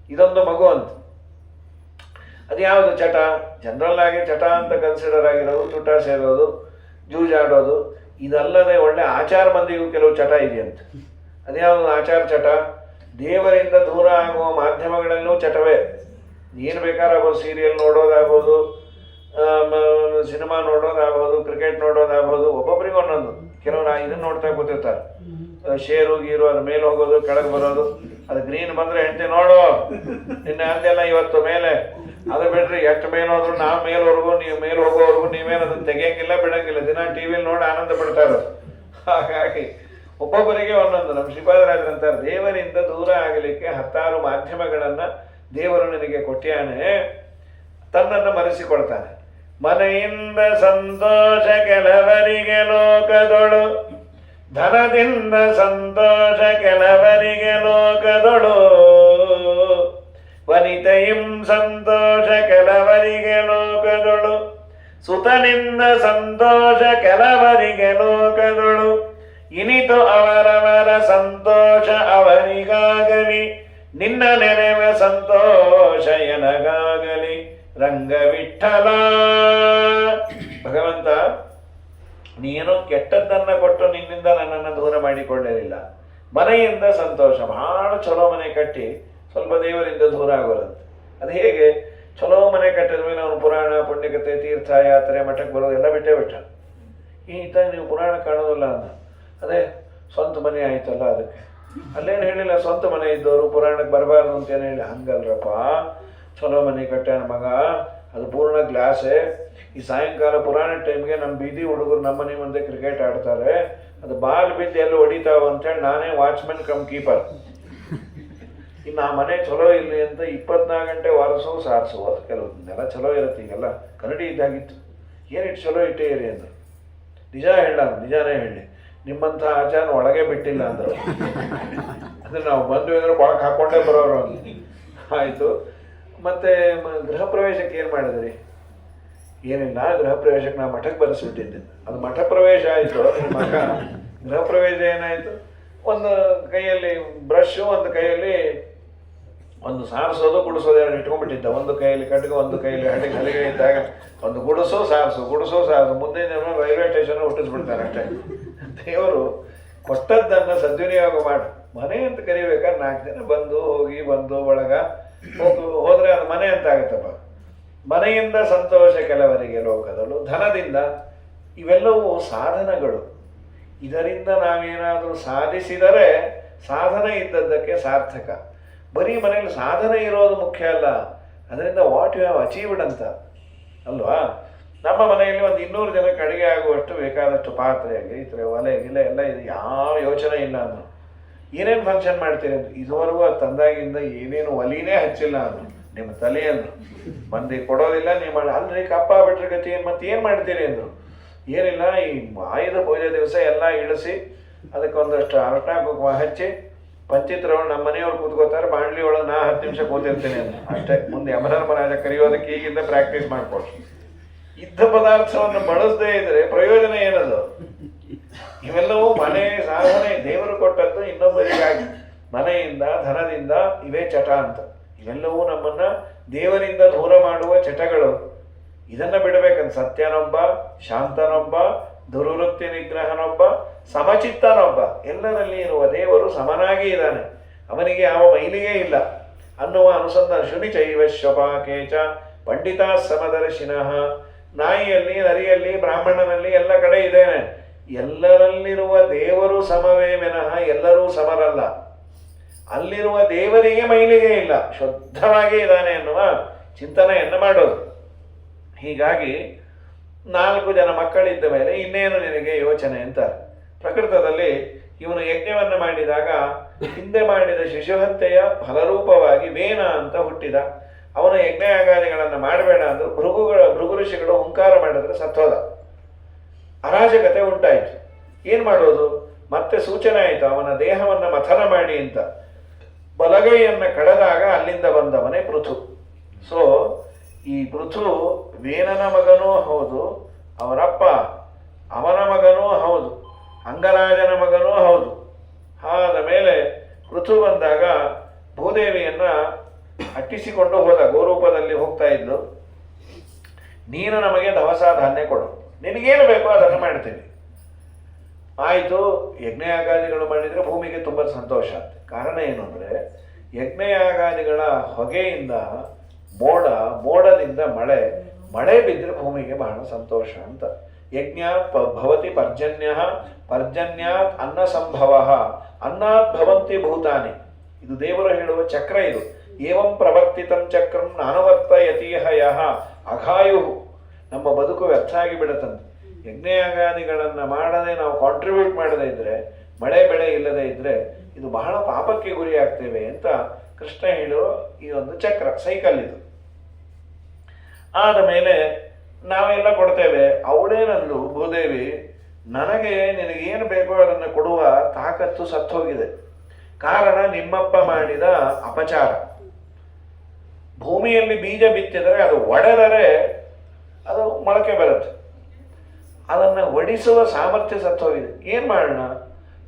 ಇದೊಂದು ಮಗು ಅಂತ. ಅದು ಯಾವುದು ಚಟ? ಜನರಲ್ ಆಗಿ ಚಟ ಅಂತ ಕನ್ಸಿಡರ್ ಆಗಿರೋದು ತುಟ ಸೇರೋದು, ಜೂಜಾಡೋದು. ಇದಲ್ಲದೆ ಒಳ್ಳೆ ಆಚಾರ ಮಂದಿಗೂ ಕೆಲವು ಚಟ ಇದೆಯಂತೆ. ಅದ್ಯಾವುದು ಆಚಾರ ಚಟ? ದೇವರಿಂದ ದೂರ ಆಗುವ ಮಾಧ್ಯಮಗಳಲ್ಲೂ ಚಟವೇ. ಏನು ಬೇಕಾರಾಗ್ಬೋದು, ಸೀರಿಯಲ್ ನೋಡೋದಾಗ್ಬೋದು, ಸಿನಿಮಾ ನೋಡೋದಾಗ್ಬೋದು, ಕ್ರಿಕೆಟ್ ನೋಡೋದಾಗ್ಬೋದು. ಒಬ್ಬೊಬ್ಬರಿಗೆ ಒಂದೊಂದು. ಕೆಲವರು ಇದನ್ನು ನೋಡ್ತಾ ಕೂತಿರ್ತಾರೆ, ಶೇರು ಗೀರು ಅದ್ರ ಮೇಲೆ ಹೋಗೋದು, ಕೆಳಗೆ ಬರೋದು. ಅದು ಗ್ರೀನ್ ಬಂದರೆ ಹೆಂಡತಿ ನೋಡು ನಿನ್ನೆ ಅಂದೆಲ್ಲ ಇವತ್ತು ಮೇಲೆ, ಅದು ಬಿಡ್ರಿ ಎಷ್ಟು ಮೇಲೆ ಹೋದ್ರು ನಾವು ಮೇಲ್ವರೆಗೂ ನೀವು ಮೇಲೆ ಹೋಗೋವರೆಗೂ ನೀವೇನು ಅದನ್ನು ತೆಗಿಯಂಗಿಲ್ಲ ಬಿಡಂಗಿಲ್ಲ. ದಿನ ಟಿ ವಿಲಿ ನೋಡಿ ಆನಂದ ಪಡ್ತಾರೆ. ಹಾಗಾಗಿ ಒಬ್ಬೊಬ್ಬರಿಗೆ ಒಂದೊಂದು. ನಮ್ಮ ಶ್ರೀಪಾದರಾಜರು ಅಂತಾರೆ, ದೇವರಿಂದ ದೂರ ಆಗಲಿಕ್ಕೆ 10 ಮಾಧ್ಯಮಗಳನ್ನು ದೇವರು ನಿನಗೆ ಕೊಟ್ಟ್ಯಾನೆ, ತನ್ನನ್ನು ಮರೆಸಿಕೊಳ್ತಾನೆ. ಮನೆಯಿಂದ ಸಂತೋಷ ಕೆಲವರಿಗೆ ಲೋಕದೊಳು, ಧನದಿಂದ ಸಂತೋಷ ಕೆಲವರಿಗೆ ಲೋಕದೊಳು, ವನಿತೆಯಂ ಸಂತೋಷ ಕೆಲವರಿಗೆ ಲೋಕದೊಳು, ಸುತನಿಂದ ಸಂತೋಷ ಕೆಲವರಿಗೆ ಲೋಕದೊಳು, ಇನಿತು ಅವರವರ ಸಂತೋಷ ಅವರಿಗಾಗಲಿ, ನಿನ್ನ ನೆನೆವ ಸಂತೋಷ ಎನಗಾಗಲಿ. ರಂಗವಿಠಲ. ಭಗವಂತ, ನೀನು ಕೆಟ್ಟದ್ದನ್ನು ಕೊಟ್ಟು ನಿನ್ನಿಂದ ನನ್ನನ್ನು ದೂರ ಮಾಡಿಕೊಳ್ಳಲಿಲ್ಲ. ಮನೆಯಿಂದ ಸಂತೋಷ, ಬಹಳ ಚಲೋ ಮನೆ ಕಟ್ಟಿ ಸ್ವಲ್ಪ ದೇವರಿಂದ ದೂರ ಆಗೋದಂತೆ. ಅದು ಹೇಗೆ? ಚಲೋ ಮನೆ ಕಟ್ಟಿದ ಮೇಲೆ ಅವನು ಪುರಾಣ, ಪುಣ್ಯಕತೆ, ತೀರ್ಥ ಯಾತ್ರೆ, ಮಠಕ್ಕೆ ಬರೋದು ಎಲ್ಲ ಬಿಟ್ಟೇ ಬಿಟ್ಟ. ಈತ ನೀವು ಪುರಾಣ ಕಾಣೋದಿಲ್ಲ ಅಂದ. ಅದೇ ಸ್ವಂತ ಮನೆ ಆಯ್ತಲ್ಲ, ಅದಕ್ಕೆ ಅಲ್ಲೇನು ಹೇಳಿಲ್ಲ ಸ್ವಂತ ಮನೆ ಇದ್ದವರು ಪುರಾಣಕ್ಕೆ ಬರಬಾರ್ದು ಅಂತೇನು ಹೇಳಿ. ಹಂಗಲ್ರಪ್ಪ, ಚಲೋ ಮನೆ ಕಟ್ಟ್ಯಾನ ಮಗ, ಅದು ಪೂರ್ಣ ಗ್ಲಾಸೇ. ಈ ಸಾಯಂಕಾಲ ಪುರಾಣ ಟೈಮ್ಗೆ ನಮ್ಮ ಬೀದಿ ಹುಡುಗರು ನಮ್ಮ ಮನೆ ಮುಂದೆ ಕ್ರಿಕೆಟ್ ಆಡ್ತಾರೆ, ಅದು ಬಾಲ್ ಬಿದ್ದು ಎಲ್ಲಿ ಹೊಡಿತಾವ ಅಂತೇಳಿ ನಾನೇ ವಾಚ್ಮೆನ್ ಕಮ್ ಕೀಪರ್. ಇನ್ನು ಆ ಮನೆ ಚಲೋ ಇರಲಿ ಅಂತ 24 ಗಂಟೆ ವಾರಸೋ ಸಾರಿಸೋ. ಅದು ಕೆಲವೊಂದೆಲ್ಲ ಚಲೋ ಇರುತ್ತೆ. ಈಗೆಲ್ಲ ಕನ್ನಡಿ ಇದ್ದಾಗಿತ್ತು. ಏನಿಟ್ಟು ಚಲೋ ಇಟ್ಟೇ ಇರಿ ಅಂದರು. ನಿಜ ಹೇಳ, ನಿಜಾನೇ ಹೇಳಿ, ನಿಮ್ಮಂಥ ಆಚಾರ ಒಳಗೆ ಬಿಟ್ಟಿಲ್ಲ ಅಂದರು. ಅಂದರೆ ನಾವು ಬಂದು ಅಂದ್ರೆ ಕೊಳಕ್ಕೆ ಹಾಕ್ಕೊಂಡೇ ಬರೋರು ಅಂತ. ಆಯಿತು. ಮತ್ತು ಗೃಹ ಪ್ರವೇಶಕ್ಕೆ ಏನು ಮಾಡಿದ್ರಿ? ಏನಿಲ್ಲ, ಗೃಹ ಪ್ರವೇಶಕ್ಕೆ ನಾವು ಮಠಕ್ಕೆ ಬರೆಸ್ಬಿಟ್ಟಿದ್ದೆ. ಅದು ಮಠ ಪ್ರವೇಶ ಆಯಿತು. ನಿಮ್ಮ ಮಗ ಗೃಹ ಪ್ರವೇಶ ಏನಾಯಿತು? ಒಂದು ಕೈಯಲ್ಲಿ ಬ್ರಷು, ಒಂದು ಕೈಯಲ್ಲಿ ಒಂದು ಸಾರಿಸೋದು ಗುಡಿಸೋದು ಎರಡು ಇಟ್ಕೊಂಡ್ಬಿಟ್ಟಿದ್ದ. ಒಂದು ಕೈಯಲ್ಲಿ ಕಟ್ಟಿಗೆ, ಒಂದು ಕೈಯಲ್ಲಿ ಹಲಿಗೆ ಇದ್ದಾಗ ಒಂದು ಗುಡಿಸೋ ಸಾರಿಸು, ಗುಡಿಸೋ ಸಾರಿಸು. ಮುಂದಿನ ದಿನ ರೈಲ್ವೆ ಸ್ಟೇಷನ್ ಹುಟ್ಟಿಸ್ಬಿಡ್ತಾರೆ ಅಷ್ಟೇ. ದೇವರು ಕೊಟ್ಟದ್ದನ್ನು ಸದ್ವಿನಿಯೋಗ ಮಾಡು. ಮನೆ ಅಂತ ಕರಿಬೇಕಾದ್ರೆ 4 ದಿನ ಬಂದು ಹೋಗಿ ಬಂದು ಒಳಗ ಹೋದರೆ ಅದು ಮನೆ ಅಂತ ಆಗುತ್ತಪ್ಪ. ಮನೆಯಿಂದ ಸಂತೋಷ ಕೆಲವರಿಗೆ ಲೋಕದಳು, ಧನದಿಂದ. ಇವೆಲ್ಲವೂ ಸಾಧನಗಳು. ಇದರಿಂದ ನಾವೇನಾದರೂ ಸಾಧಿಸಿದರೆ ಸಾಧನೆ ಇದ್ದದ್ದಕ್ಕೆ ಸಾರ್ಥಕ. ಬರೀ ಮನೆಯಲ್ಲಿ ಸಾಧನೆ ಇರೋದು ಮುಖ್ಯ ಅಲ್ಲ, ಅದರಿಂದ ವಾಟ್ ಯು ಹ್ಯಾವ್ ಅಚೀವ್ಡ್ ಅಂತ ಅಲ್ವಾ. ನಮ್ಮ ಮನೆಯಲ್ಲಿ ಒಂದು 200 ಜನಕ್ಕೆ ಅಡುಗೆ ಆಗುವಷ್ಟು ಬೇಕಾದಷ್ಟು ಪಾತ್ರೆ ಆಗಲಿ, ಈ ಥರ ಒಲೆ ಗಿಲೆ ಎಲ್ಲ ಇದು, ಯಾವ ಯೋಚನೆ ಇಲ್ಲ ಅಂದರು. ಏನೇನು ಫಂಕ್ಷನ್ ಮಾಡ್ತೀರಿ ಅಂತ. ಇದುವರೆಗೂ ಅದು ತಂದಾಗಿಂದ ಏನೇನು ಒಲಿನೇ ಹಚ್ಚಿಲ್ಲ ಅಂದರು. ನಿಮ್ಮ ತಲೆಯನ್ನು ಮಂದಿ ಕೊಡೋದಿಲ್ಲ, ನೀವು ಮಾಡಿ. ಅಲ್ರಿ ಕಪ್ಪ ಬಿಟ್ರೆ ಗತಿ ಏನು, ಮತ್ತೆ ಏನು ಮಾಡ್ತೀರಿ ಅಂದರು. ಏನಿಲ್ಲ, ಈ ಆಯುಧ ಪೂಜೆ ದಿವಸ ಎಲ್ಲ ಇಳಿಸಿ ಅದಕ್ಕೆ ಒಂದಷ್ಟು ಅರಟ ಕುಂಕುಮ ಹಚ್ಚಿ ಪಂಚಿತ್ರವನ್ನು ನಮ್ಮ ಮನೆಯವ್ರು ಕೂತ್ಕೋತಾರೆ, ಬಾಣಲಿ ಒಳಗೆ ನಾ 10 ನಿಮಿಷ ಕೂತಿರ್ತೀನಿ ಅಂತ ಅಷ್ಟೇ. ಮುಂದೆ ಯಮಧರ್ಮರಾಜ ಕರೆಯೋದಕ್ಕೆ ಈಗಿಂದ ಪ್ರಾಕ್ಟೀಸ್ ಮಾಡಿಕೊಡ್ರಿ. ಇದ್ದ ಪದಾರ್ಥವನ್ನು ಬಳಸದೇ ಇದ್ರೆ ಪ್ರಯೋಜನ ಏನದು? ಇವೆಲ್ಲವೂ ಮನೆ ಸಾಧನೆ, ದೇವರು ಕೊಟ್ಟದ್ದು ಇನ್ನೊಬ್ಬರಿಗಾಗಿ. ಮನೆಯಿಂದ, ಧನದಿಂದ ಇವೇ ಚಟ ಅಂತ. ಇವೆಲ್ಲವೂ ನಮ್ಮನ್ನ ದೇವರಿಂದ ದೂರ ಮಾಡುವ ಚಟಗಳು. ಇದನ್ನ ಬಿಡಬೇಕಂತ. ಸತ್ಯನೊಬ್ಬ, ಶಾಂತನೊಬ್ಬ, ದುರ್ವೃತ್ತಿ ನಿಗ್ರಹನೊಬ್ಬ, ಸಮಚಿತ್ತನೊಬ್ಬ. ಎಲ್ಲರಲ್ಲಿ ಇರುವ ದೇವರು ಸಮನಾಗಿ ಇದ್ದಾನೆ, ಅವನಿಗೆ ಯಾವ ಮೈಲಿಗೆ ಇಲ್ಲ ಅನ್ನುವ ಅನುಸಂಧಾನ. ಶುನಿ ಚೈವ ಶ್ವಪಾಕೇಚ ಪಂಡಿತ ಸಮದರ್ಶಿನಃ. ನಾಯಿಯಲ್ಲಿ, ನರಿಯಲ್ಲಿ, ಬ್ರಾಹ್ಮಣನಲ್ಲಿ ಎಲ್ಲ ಕಡೆ ಇದ್ದೇನೆ. ಎಲ್ಲರಲ್ಲಿರುವ ದೇವರು ಸಮವೇ ವಿನಃ ಎಲ್ಲರೂ ಸಮರಲ್ಲ. ಅಲ್ಲಿರುವ ದೇವರಿಗೆ ಮೈಲಿಗೆ ಇಲ್ಲ, ಶುದ್ಧವಾಗಿ ಇದ್ದಾನೆ ಎನ್ನುವ ಚಿಂತನೆಯನ್ನು ಮಾಡೋದು. ಹೀಗಾಗಿ 4 ಜನ ಮಕ್ಕಳಿದ್ದ ಮೇಲೆ ಇನ್ನೇನು ನಿನಗೆ ಯೋಚನೆ ಅಂತ. ಪ್ರಕೃತದಲ್ಲಿ ಇವನು ಯಜ್ಞವನ್ನು ಮಾಡಿದಾಗ ಹಿಂದೆ ಮಾಡಿದ ಶಿಶುಹತ್ಯೆಯ ಫಲರೂಪವಾಗಿ ವೇನ ಅಂತ ಹುಟ್ಟಿದ. ಅವನು ಯಜ್ಞಯಾಗಾದಿಗಳನ್ನು ಮಾಡಬೇಡ ಅಂದ್ರು ಭೃಗು ಋಷಿಗಳು ಹುಂಕಾರ ಮಾಡಿದ್ರೆ ಸತ್ತೋದ. ಅರಾಜಕತೆ ಉಂಟಾಯಿತು. ಏನು ಮಾಡೋದು? ಮತ್ತೆ ಸೂಚನೆ ಆಯಿತು ಅವನ ದೇಹವನ್ನು ಮಥನ ಮಾಡಿ ಅಂತ. ಬಲಗೈಯನ್ನು ಕಳೆದಾಗ ಅಲ್ಲಿಂದ ಬಂದವನೇ ಪೃಥು. ಸೊ ಈ ಪೃಥು ವೇನನ ಮಗನೂ ಹೌದು, ಅವರಪ್ಪ ಅವನ ಮಗನೂ ಹೌದು, ಅಂಗರಾಜನ ಮಗನೂ ಹೌದು. ಆದ ಮೇಲೆ ಪೃಥು ಬಂದಾಗ ಭೂದೇವಿಯನ್ನ ಅಟ್ಟಿಸಿಕೊಂಡು ಹೋದ. ಗೋರೂಪದಲ್ಲಿ ಹೋಗ್ತಾ ಇದ್ಲು. ನೀನು ನಮಗೆ ದವಸ ಧಾನ್ಯ ಕೊಡು, ನಿನಗೇನು ಬೇಕೋ ಅದನ್ನು ಮಾಡ್ತೀನಿ. ಆಯಿತು. ಯಜ್ಞಯಾಗಾದಿಗಳು ಮಾಡಿದರೆ ಭೂಮಿಗೆ ತುಂಬ ಸಂತೋಷ ಆಗ್ತದೆ. ಕಾರಣ ಏನು ಅಂದರೆ ಯಜ್ಞಯಾಗಾದಿಗಳ ಹೊಗೆಯಿಂದ ಮೋಡದಿಂದ ಮಳೆ ಬಿದ್ದರೆ ಭೂಮಿಗೆ ಬಹಳ ಸಂತೋಷ ಅಂತ. ಯಜ್ಞಾತ್ ಭವತಿ ಪರ್ಜನ್ಯ, ಪರ್ಜನ್ಯಾತ್ ಅನ್ನ ಸಂಭವ, ಅನ್ನಾತ್ ಭವಂತಿ ಭೂತಾನಿ. ಇದು ದೇವರು ಹೇಳುವ ಚಕ್ರ. ಇದು ಏವಂ ಪ್ರವರ್ತಿತಂ ಚಕ್ರಂ ನಾನವರ್ತಯತೀಹ ಯಹ ಅಘಾಯು. ನಮ್ಮ ಬದುಕು ವ್ಯರ್ಥ ಆಗಿ ಬಿಡುತ್ತಂತೆ. ಯಜ್ಞಯಾಗಾದಿಗಳನ್ನು ಮಾಡದೆ ನಾವು ಕಾಂಟ್ರಿಬ್ಯೂಟ್ ಮಾಡದೇ ಇದ್ದರೆ, ಮಳೆ ಬೆಳೆ ಇಲ್ಲದೆ ಇದ್ದರೆ ಇದು ಬಹಳ ಪಾಪಕ್ಕೆ ಗುರಿ ಆಗ್ತೇವೆ ಅಂತ ಕೃಷ್ಣ ಹೇಳಿರೋ ಈ ಒಂದು ಚಕ್ರ, ಸೈಕಲ್ ಇದು. ಆದ ಮೇಲೆ ನಾವೆಲ್ಲ ಕೊಡ್ತೇವೆ. ಅವಳೇನಂದು ಭೂದೇವಿ, ನನಗೆ ನಿನಗೇನು ಬೇಕೋ ಅದನ್ನು ಕೊಡುವ ತಾಕತ್ತು ಸತ್ತೋಗಿದೆ. ಕಾರಣ ನಿಮ್ಮಪ್ಪ ಮಾಡಿದ ಅಪಚಾರ. ಭೂಮಿಯಲ್ಲಿ ಬೀಜ ಬಿತ್ತಿದರೆ ಅದು ಒಡೆದರೆ ಅದು ಮೊಳಕೆ ಬರುತ್ತೆ. ಅದನ್ನು ಒಡಿಸುವ ಸಾಮರ್ಥ್ಯ ಸತ್ತೋಗಿದೆ. ಏನು ಮಾಡೋಣ?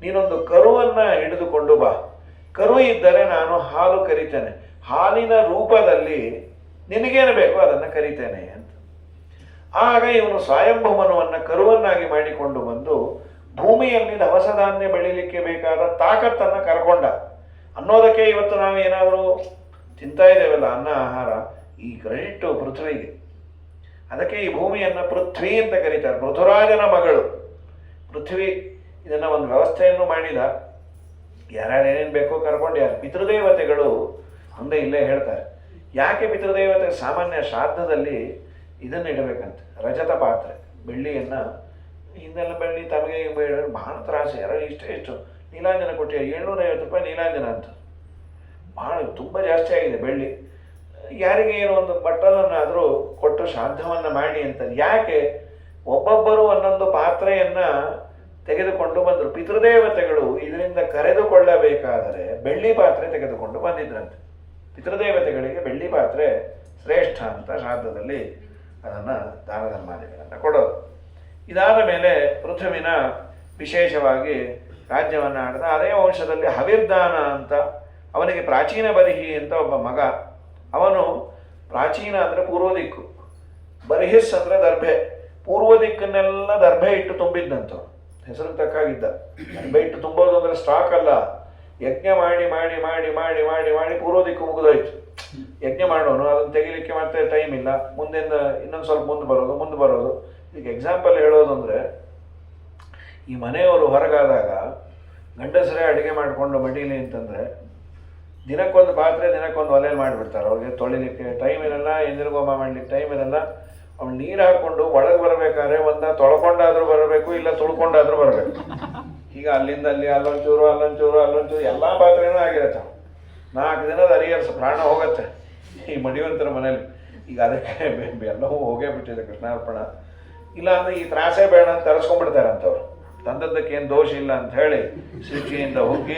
ನೀನೊಂದು ಕರುವನ್ನು ಹಿಡಿದುಕೊಂಡು ಬಾ. ಕರು ಇದ್ದರೆ ನಾನು ಹಾಲು ಕರಿತೇನೆ, ಹಾಲಿನ ರೂಪದಲ್ಲಿ ನಿನಗೇನು ಬೇಕೋ ಅದನ್ನು ಕರಿತೇನೆ ಅಂತ. ಆಗ ಇವನು ಸ್ವಯಂಭುಮನವನ್ನು ಕರುವನ್ನಾಗಿ ಮಾಡಿಕೊಂಡು ಬಂದು ಭೂಮಿಯಲ್ಲಿ ದವಸ ಧಾನ್ಯ ಬೆಳೀಲಿಕ್ಕೆ ಬೇಕಾದ ತಾಕತ್ತನ್ನು ಕರ್ಕೊಂಡ. ಅನ್ನೋದಕ್ಕೆ ಇವತ್ತು ನಾವು ಏನಾದರೂ ತಿಂತಾ ಇದ್ದೇವಲ್ಲ ಅನ್ನ ಆಹಾರ, ಈ ಕ್ರೆಡಿಟ್ ಪೃಥ್ವಿಗೆ. ಅದಕ್ಕೆ ಈ ಭೂಮಿಯನ್ನು ಪೃಥ್ವಿ ಅಂತ ಕರೀತಾರೆ. ಪೃಥುರಾಜನ ಮಗಳು ಪೃಥ್ವಿ. ಇದನ್ನು ಒಂದು ವ್ಯವಸ್ಥೆಯನ್ನು ಮಾಡಿದ. ಯಾರ್ಯಾರು ಏನೇನು ಬೇಕೋ ಕರ್ಕೊಂಡ್ಯಾರು. ಪಿತೃದೇವತೆಗಳು ಮುಂದೆ ಇಲ್ಲೇ ಹೇಳ್ತಾರೆ. ಯಾಕೆ ಪಿತೃದೇವತೆ? ಸಾಮಾನ್ಯ ಶ್ರಾದ್ದದಲ್ಲಿ ಇದನ್ನು ಇಡಬೇಕಂತ, ರಜತ ಪಾತ್ರೆ, ಬೆಳ್ಳಿಯನ್ನು. ಹಿಂದೆಲ್ಲ ಬೆಳ್ಳಿ ತಮಗೆ ಭಾಳ ತ್ರಾಸು. ಯಾರೋ ಇಷ್ಟು ನೀಲಾಂಜನ ಕೊಟ್ಟು 750 ರೂಪಾಯಿ ನೀಲಾಂಜನ ಅಂತ. ಭಾಳ ತುಂಬ ಜಾಸ್ತಿ ಆಗಿದೆ ಬೆಳ್ಳಿ. ಯಾರಿಗೆ ಏನೋ ಒಂದು ಬಟ್ಟಲನ್ನಾದರೂ ಕೊಟ್ಟು ಶ್ರಾದ್ದವನ್ನು ಮಾಡಿ ಅಂತ. ಯಾಕೆ? ಒಬ್ಬೊಬ್ಬರು ಒಂದೊಂದು ಪಾತ್ರೆಯನ್ನು ತೆಗೆದುಕೊಂಡು ಬಂದರು. ಪಿತೃದೇವತೆಗಳು ಇದರಿಂದ ಕರೆದುಕೊಳ್ಳಬೇಕಾದರೆ ಬೆಳ್ಳಿ ಪಾತ್ರೆ ತೆಗೆದುಕೊಂಡು ಬಂದಿದ್ರಂತೆ. ಪಿತೃದೇವತೆಗಳಿಗೆ ಬೆಳ್ಳಿ ಪಾತ್ರೆ ಶ್ರೇಷ್ಠ ಅಂತ ಶ್ರಾದ್ದದಲ್ಲಿ ಅದನ್ನು ದಾನ ಧರ್ಮಾದಿಗಳನ್ನು ಕೊಡೋದು. ಇದಾದ ಮೇಲೆ ಪೃಥ್ವಿನ ವಿಶೇಷವಾಗಿ ರಾಜ್ಯವನ್ನು ಆಡಿದ. ಅದೇ ವಂಶದಲ್ಲಿ ಹವಿರ್ದಾನ ಅಂತ, ಅವನಿಗೆ ಪ್ರಾಚೀನ ಬರಿಹಿ ಅಂತ ಒಬ್ಬ ಮಗ. ಅವನು ಪ್ರಾಚೀನ ಅಂದರೆ ಪೂರ್ವ ದಿಕ್ಕು, ಬರಿಹಿಸ್ ಅಂದರೆ ದರ್ಭೆ. ಪೂರ್ವ ದಿಕ್ಕನ್ನೆಲ್ಲ ದರ್ಭೆ ಇಟ್ಟು ತುಂಬಿದ್ದಂಥವ್ರು, ಹೆಸರು ತಕ್ಕಾಗಿದ್ದ. ದರ್ಭೆ ಇಟ್ಟು ತುಂಬೋದು ಅಂದರೆ ಸ್ಟಾಕ್ ಅಲ್ಲ. ಯಜ್ಞ ಮಾಡಿ ಮಾಡಿ ಮಾಡಿ ಮಾಡಿ ಮಾಡಿ ಮಾಡಿ ಪೂರ್ವ ದಿಕ್ಕು ಮುಗಿದೋಯ್ತು. ಯಜ್ಞ ಮಾಡೋನು ಅದನ್ನು ತೆಗಿಲಿಕ್ಕೆ ಮತ್ತೆ ಟೈಮ್ ಇಲ್ಲ. ಮುಂದೆಂದ ಇನ್ನೊಂದು ಸ್ವಲ್ಪ ಮುಂದೆ ಬರೋದು. ಈಗ ಎಕ್ಸಾಂಪಲ್ ಹೇಳೋದು ಅಂದರೆ, ಈ ಮನೆಯವರು ಹೊರಗಾದಾಗ ಗಂಡಸರೇ ಅಡುಗೆ ಮಾಡಿಕೊಂಡು ಮಡೀಲಿ ಅಂತಂದರೆ ದಿನಕ್ಕೊಂದು ಪಾತ್ರೆ ದಿನಕ್ಕೊಂದು ಒಲೆಯಲ್ಲಿ ಮಾಡಿಬಿಡ್ತಾರೆ. ಅವ್ರಿಗೆ ತೊಳಿಲಿಕ್ಕೆ ಟೈಮ್ ಇರಲ್ಲ, ಎಂದಿನಗೊಮ್ಮ ಮಾಡಲಿಕ್ಕೆ ಟೈಮ್ ಇರಲ್ಲ. ಅವ್ನು ನೀರು ಹಾಕ್ಕೊಂಡು ಒಳಗೆ ಬರಬೇಕಾದ್ರೆ ತೊಳ್ಕೊಂಡಾದ್ರೂ ಬರಬೇಕು, ಇಲ್ಲ ತುಳ್ಕೊಂಡಾದ್ರೂ ಬರಬೇಕು. ಈಗ ಅಲ್ಲಿಂದ ಅಲ್ಲಿ ಅಲ್ಲೊಂಚೂರು ಎಲ್ಲ ಪಾತ್ರೆನೂ ಆಗಿರತ್ತೆ. 4 ದಿನದ ಅರಿಯರ್ಸ್ ಪ್ರಾಣ ಹೋಗುತ್ತೆ ಈ ಮಡಿವಂತರ ಮನೇಲಿ. ಈಗ ಅದಕ್ಕೆ ಎಲ್ಲವೂ ಹೋಗೇ ಬಿಟ್ಟಿದೆ ಕೃಷ್ಣಾರ್ಪಣ. ಇಲ್ಲ ಅಂದರೆ ಈ ತ್ರಾಸೇ ಬೇಡ ಅಂತ ತರಿಸ್ಕೊಂಡ್ಬಿಡ್ತಾರೆ ಅಂಥವ್ರು. ತಂದದ್ದಕ್ಕೇನು ದೋಷ ಇಲ್ಲ ಅಂತ ಹೇಳಿ ಸ್ವಿಗ್ಗಿಯಿಂದ ಹೋಗಿ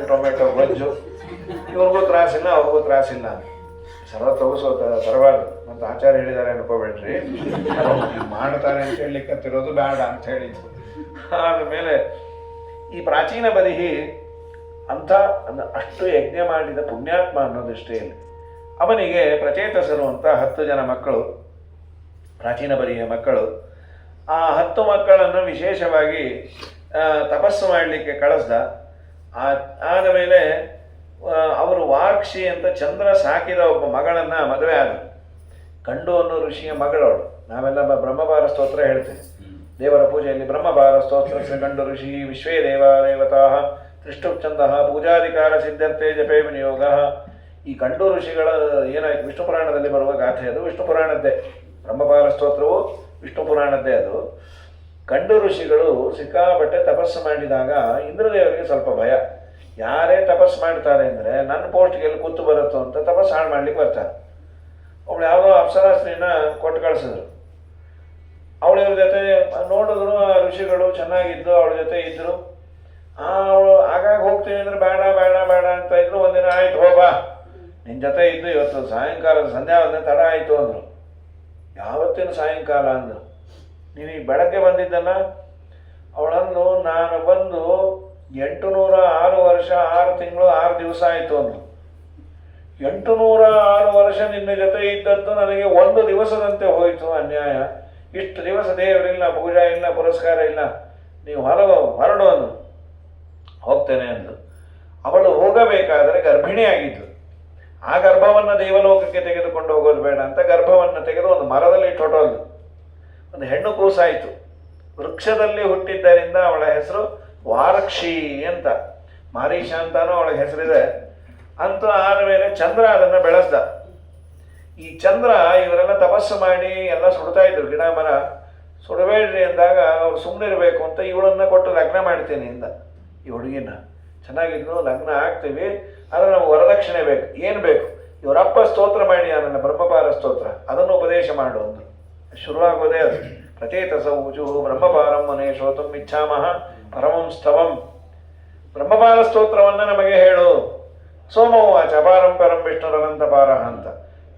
ಟೊಮೆಟೊ ಗೊಜ್ಜು, ಇವ್ರಿಗೂ ತ್ರಾಸಿಲ್ಲ ಅವ್ರಿಗೂ ತ್ರಾಸಿಲ್ಲ ಅಂತ ಸರ್ವ ತಗೋಸೋ ತರಬಾರ್ದು. ಮತ್ತು ಆಚಾರ್ಯ ಹೇಳಿದ್ದಾರೆ ಅನ್ಕೋಬೇಡ್ರಿ, ಮಾಡ್ತಾರೆ ಅಂತ ಹೇಳಲಿಕ್ಕತ್ತಿರೋದು ಬೇಡ ಅಂತ ಹೇಳಿದ್ರು. ಆದಮೇಲೆ ಈ ಪ್ರಾಚೀನ ಬರಿಹಿ ಅಂಥ ಅಷ್ಟು ಯಜ್ಞ ಮಾಡಿದ ಪುಣ್ಯಾತ್ಮ ಅನ್ನೋ ದೃಷ್ಟಿಯಲ್ಲಿ ಅವನಿಗೆ ಪ್ರಚೇತಸರು ಅಂತ 10 ಜನ ಮಕ್ಕಳು, ಪ್ರಾಚೀನ ಬರಿಯ ಮಕ್ಕಳು. ಆ 10 ಮಕ್ಕಳನ್ನು ವಿಶೇಷವಾಗಿ ತಪಸ್ಸು ಮಾಡಲಿಕ್ಕೆ ಕಳಿಸ್ದ. ಆದ ಮೇಲೆ ಅವರು ವಾರ್ಕ್ಷಿ ಅಂತ ಚಂದ್ರ ಸಾಕಿದ ಒಬ್ಬ ಮಗಳನ್ನು ಮದುವೆ ಆದರು. ಕಂಡು ಅನ್ನೋ ಋಷಿಯ ಮಗಳವಳು. ನಾವೆಲ್ಲ ಬ್ರಹ್ಮಭಾರ ಸ್ತೋತ್ರ ಹೇಳ್ತೇವೆ ದೇವರ ಪೂಜೆಯಲ್ಲಿ. ಬ್ರಹ್ಮಭಾರ ಸ್ತೋತ್ರ ಶ್ರೀ ಕಂಡು ಋಷಿ ವಿಶ್ವೇ ದೇವ ದೇವತಾ ವಿಷ್ಣು ಛಂದ ಪೂಜಾಧಿಕಾರ ಸಿದ್ಧರ್ಥೆ ಜಪೇ ವಿನಿಯೋಗ. ಈ ಕಂಡು ಋಷಿಗಳ ಏನಾಯ್ತು, ವಿಷ್ಣು ಪುರಾಣದಲ್ಲಿ ಬರುವ ಗಾಥೆ ಅದು, ವಿಷ್ಣು ಪುರಾಣದ್ದೇ. ಬ್ರಹ್ಮಪಾಲ ಸ್ತೋತ್ರವು ವಿಷ್ಣು ಪುರಾಣದ್ದೇ ಅದು. ಕಂಡು ಋಷಿಗಳು ಸಿಕ್ಕಾಪಟ್ಟೆ ತಪಸ್ಸು ಮಾಡಿದಾಗ ಇಂದ್ರದೇವರಿಗೆ ಸ್ವಲ್ಪ ಭಯ. ಯಾರೇ ತಪಸ್ಸು ಮಾಡ್ತಾರೆ ಅಂದರೆ ನನ್ನ ಪೋಸ್ಟ್ಗೆ ಎಲ್ಲಿ ಕೂತು ಬರುತ್ತೋ ಅಂತ ತಪಸ್ಸು ಹಾಳು ಮಾಡ್ಲಿಕ್ಕೆ ಬರ್ತಾರೆ. ಅವಳು ಯಾವುದೋ ಅಪ್ಸರಾಸ್ತ್ರೀನ ಕೊಟ್ಟು ಕಳಿಸಿದ್ರು. ಅವಳು ಇವ್ರ ಜೊತೆ ನೋಡಿದ್ರು, ಆ ಋಷಿಗಳು ಚೆನ್ನಾಗಿದ್ದು ಅವಳ ಜೊತೆ ಇದ್ದರು. ಅವಳು ಆಗಾಗ ಹೋಗ್ತೀನಿ ಅಂದರೆ ಬೇಡ ಬೇಡ ಬೇಡ ಅಂತ ಇದ್ರು. ಒಂದಿನ ಆಯ್ತು ಹೋಬಾ ನಿನ್ನ ಜೊತೆ ಇದ್ದು ಇವತ್ತು ಸಾಯಂಕಾಲದ ಸಂಧ್ಯಾ ಒಂದೇ ತಡ ಆಯಿತು ಅಂದರು. ಯಾವತ್ತಿನ ಸಾಯಂಕಾಲ ಅಂದರು, ನೀನು ಈ ಬೆಳಗ್ಗೆ ಬಂದಿದ್ದಲ್ಲ. ಅವಳಂದು ನಾನು ಬಂದು 806 ವರ್ಷ 6 ತಿಂಗಳು 6 ದಿವಸ ಆಯಿತು ಅಂದರು. 806 ವರ್ಷ ನಿನ್ನ ಜೊತೆ ಇದ್ದದ್ದು ನನಗೆ 1 ದಿವಸದಂತೆ ಹೋಯಿತು. ಅನ್ಯಾಯ. ಇಷ್ಟು ದಿವಸ ದೇವರಿಲ್ಲ, ಪೂಜಾ ಇಲ್ಲ, ಪುರಸ್ಕಾರ ಇಲ್ಲ, ನೀವು ಹೊರಡು ಅಂದು. ಹೋಗ್ತೇನೆ ಅಂದು. ಅವಳು ಹೋಗಬೇಕಾದರೆ ಗರ್ಭಿಣಿಯಾಗಿದ್ದು. ಆ ಗರ್ಭವನ್ನು ದೇವಲೋಕಕ್ಕೆ ತೆಗೆದುಕೊಂಡು ಹೋಗೋದು ಬೇಡ ಅಂತ ಗರ್ಭವನ್ನು ತೆಗೆದು ಒಂದು ಮರದಲ್ಲಿ ಇಟ್ಟು ಹೊಟ್ಟೋದು. ಒಂದು ಹೆಣ್ಣು ಕೂಸಾಯಿತು. ವೃಕ್ಷದಲ್ಲಿ ಹುಟ್ಟಿದ್ದರಿಂದ ಅವಳ ಹೆಸರು ವಾರಕ್ಷಿ ಅಂತ, ಮಾರೀಷ ಅಂತಾನೂ ಅವಳಿಗೆ ಹೆಸರಿದೆ. ಅಂತೂ ಆದಮೇಲೆ ಚಂದ್ರ ಅದನ್ನು ಬೆಳೆಸ್ದ. ಈ ಚಂದ್ರ ಇವರೆಲ್ಲ ತಪಸ್ಸು ಮಾಡಿ ಎಲ್ಲ ಸುಡ್ತಾ ಇದ್ರು, ಗಿಡ ಮರ ಸುಡಬೇಡ್ರಿ ಅಂದಾಗ ಅವ್ರು ಸುಮ್ಮನಿರಬೇಕು ಅಂತ ಇವಳನ್ನು ಕೊಟ್ಟು ಲಗ್ನ ಮಾಡ್ತೀನಿ ಅಂದ. ಈ ಹುಡುಗಿನ ಚೆನ್ನಾಗಿದ್ರು, ಲಗ್ನ ಆಗ್ತೀವಿ, ಆದರೆ ನಮ್ಗೆ ವರದಕ್ಷಿಣೆ ಬೇಕು. ಏನು ಬೇಕು? ಇವರಪ್ಪ ಸ್ತೋತ್ರ ಮಾಡಿ ನನ್ನ ಬ್ರಹ್ಮಪಾಲ ಸ್ತೋತ್ರ, ಅದನ್ನು ಉಪದೇಶ ಮಾಡು ಅಂದರು. ಶುರುವಾಗೋದೇ ಅದು. ಪ್ರಚೇತ ಸೌಚು ಬ್ರಹ್ಮಪಾಲಂ ಮನೆ ಶೋತಂ ಇಚ್ಛಾಮಹ ಪರಮಂ ಸ್ತವಂ. ಬ್ರಹ್ಮಪಾಲ ಸ್ತೋತ್ರವನ್ನು ನಮಗೆ ಹೇಳು. ಸೋಮವಾಚ ಅಪಾರಂ ಪರಂ ವಿಷ್ಣುರನಂತ ಪಾರ ಅಂತ.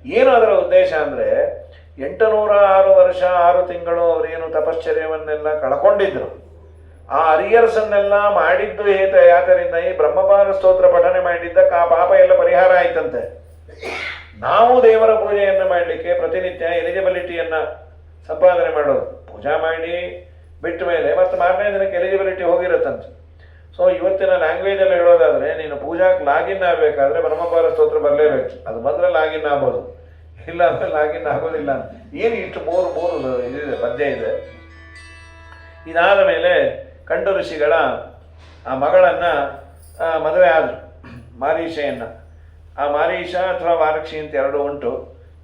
ಏನು ಅದರ ಉದ್ದೇಶ ಅಂದರೆ 806 ವರ್ಷ 6 ತಿಂಗಳು ಅವರೇನು ತಪಶ್ಚರ್ಯವನ್ನೆಲ್ಲ ಕಳ್ಕೊಂಡಿದ್ರು. ಆ ಅರಿಯರ್ಸನ್ನೆಲ್ಲ ಮಾಡಿದ್ದು ಯಾತರಿಂದ ಈ ಬ್ರಹ್ಮಪಾಲ ಸ್ತೋತ್ರ ಪಠನೆ ಮಾಡಿದ್ದ ಪಾಪ ಎಲ್ಲ ಪರಿಹಾರ ಆಯ್ತಂತೆ. ನಾವು ದೇವರ ಪೂಜೆಯನ್ನು ಮಾಡಲಿಕ್ಕೆ ಪ್ರತಿನಿತ್ಯ ಎಲಿಜಿಬಿಲಿಟಿಯನ್ನು ಸಂಪಾದನೆ ಮಾಡೋದು. ಪೂಜಾ ಮಾಡಿ ಬಿಟ್ಟ ಮೇಲೆ ಮತ್ತು ಮಾರನೇ ದಿನಕ್ಕೆ ಎಲಿಜಿಬಿಲಿಟಿ ಹೋಗಿರುತ್ತಂತೆ. ಸೊ ಇವತ್ತಿನ ಲ್ಯಾಂಗ್ವೇಜಲ್ಲಿ ಹೇಳೋದಾದರೆ ನೀನು ಪೂಜಾಕ್ಕೆ ಲಾಗಿನ್ ಆಗಬೇಕಾದ್ರೆ ಬ್ರಹ್ಮಪಾಲ ಸ್ತೋತ್ರ ಬರಲೇಬೇಕು. ಅದು ಬಂದರೆ ಲಾಗಿನ್ ಆಗ್ಬೋದು, ಇಲ್ಲ ಅಂದರೆ ಲಾಗಿನ್ ಆಗೋದಿಲ್ಲ. ಏನು ಇಷ್ಟು ಮೂರು ಇದಿದೆ, ಪದ್ಯ ಇದೆ. ಇದಾದ ಮೇಲೆ ಕಂಡು ಋಷಿಗಳ ಆ ಮಗಳನ್ನು ಮದುವೆ ಆದರು, ಮಾರೀಷೆಯನ್ನು. ಆ ಮಾರೀಷ ಅಥವಾ ವಾರಕ್ಷಿ ಅಂತ ಎರಡು ಉಂಟು.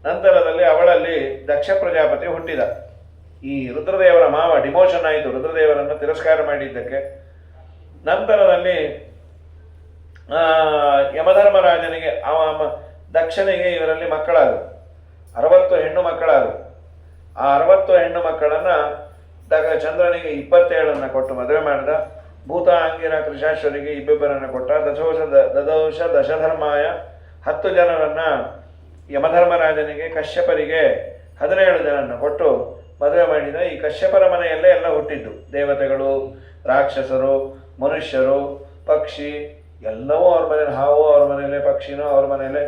ನಂತರದಲ್ಲಿ ಅವಳಲ್ಲಿ ದಕ್ಷ ಪ್ರಜಾಪತಿ ಹುಟ್ಟಿದ. ಈ ರುದ್ರದೇವರ ಮಾವ ಡಿಮೋಷನ್ ಆಯಿತು, ರುದ್ರದೇವರನ್ನು ತಿರಸ್ಕಾರ ಮಾಡಿದ್ದಕ್ಕೆ. ನಂತರದಲ್ಲಿ ಯಮಧರ್ಮರಾಜನಿಗೆ ದಕ್ಷನಿಗೆ ಇವರಲ್ಲಿ ಮಕ್ಕಳಾದರು, 60 ಹೆಣ್ಣು ಮಕ್ಕಳಾದರು. ಆ 60 ಹೆಣ್ಣು ಮಕ್ಕಳನ್ನು ಚಂದ್ರನಿಗೆ 27 ಕೊಟ್ಟು ಮದುವೆ ಮಾಡಿದ. ಭೂತ ಅಂಗಿರ ಕೃಷಾಶ್ವರಿಗೆ 2 ಕೊಟ್ಟ. ದದೋಷ ದಶಧರ್ಮಾಯ 10 ಜನರನ್ನು ಯಮಧರ್ಮರಾಜನಿಗೆ, ಕಶ್ಯಪರಿಗೆ 17 ಜನರನ್ನು ಕೊಟ್ಟು ಮದುವೆ ಮಾಡಿದ. ಈ ಕಶ್ಯಪರ ಮನೆಯಲ್ಲೇ ಎಲ್ಲ ಹುಟ್ಟಿದ್ದು. ದೇವತೆಗಳು, ರಾಕ್ಷಸರು, ಮನುಷ್ಯರು, ಪಕ್ಷಿ ಎಲ್ಲವೂ ಅವ್ರ ಮನೇಲಿ. ಹಾವು ಅವ್ರ ಮನೇಲೆ, ಪಕ್ಷಿನೂ ಅವ್ರ ಮನೇಲೆ,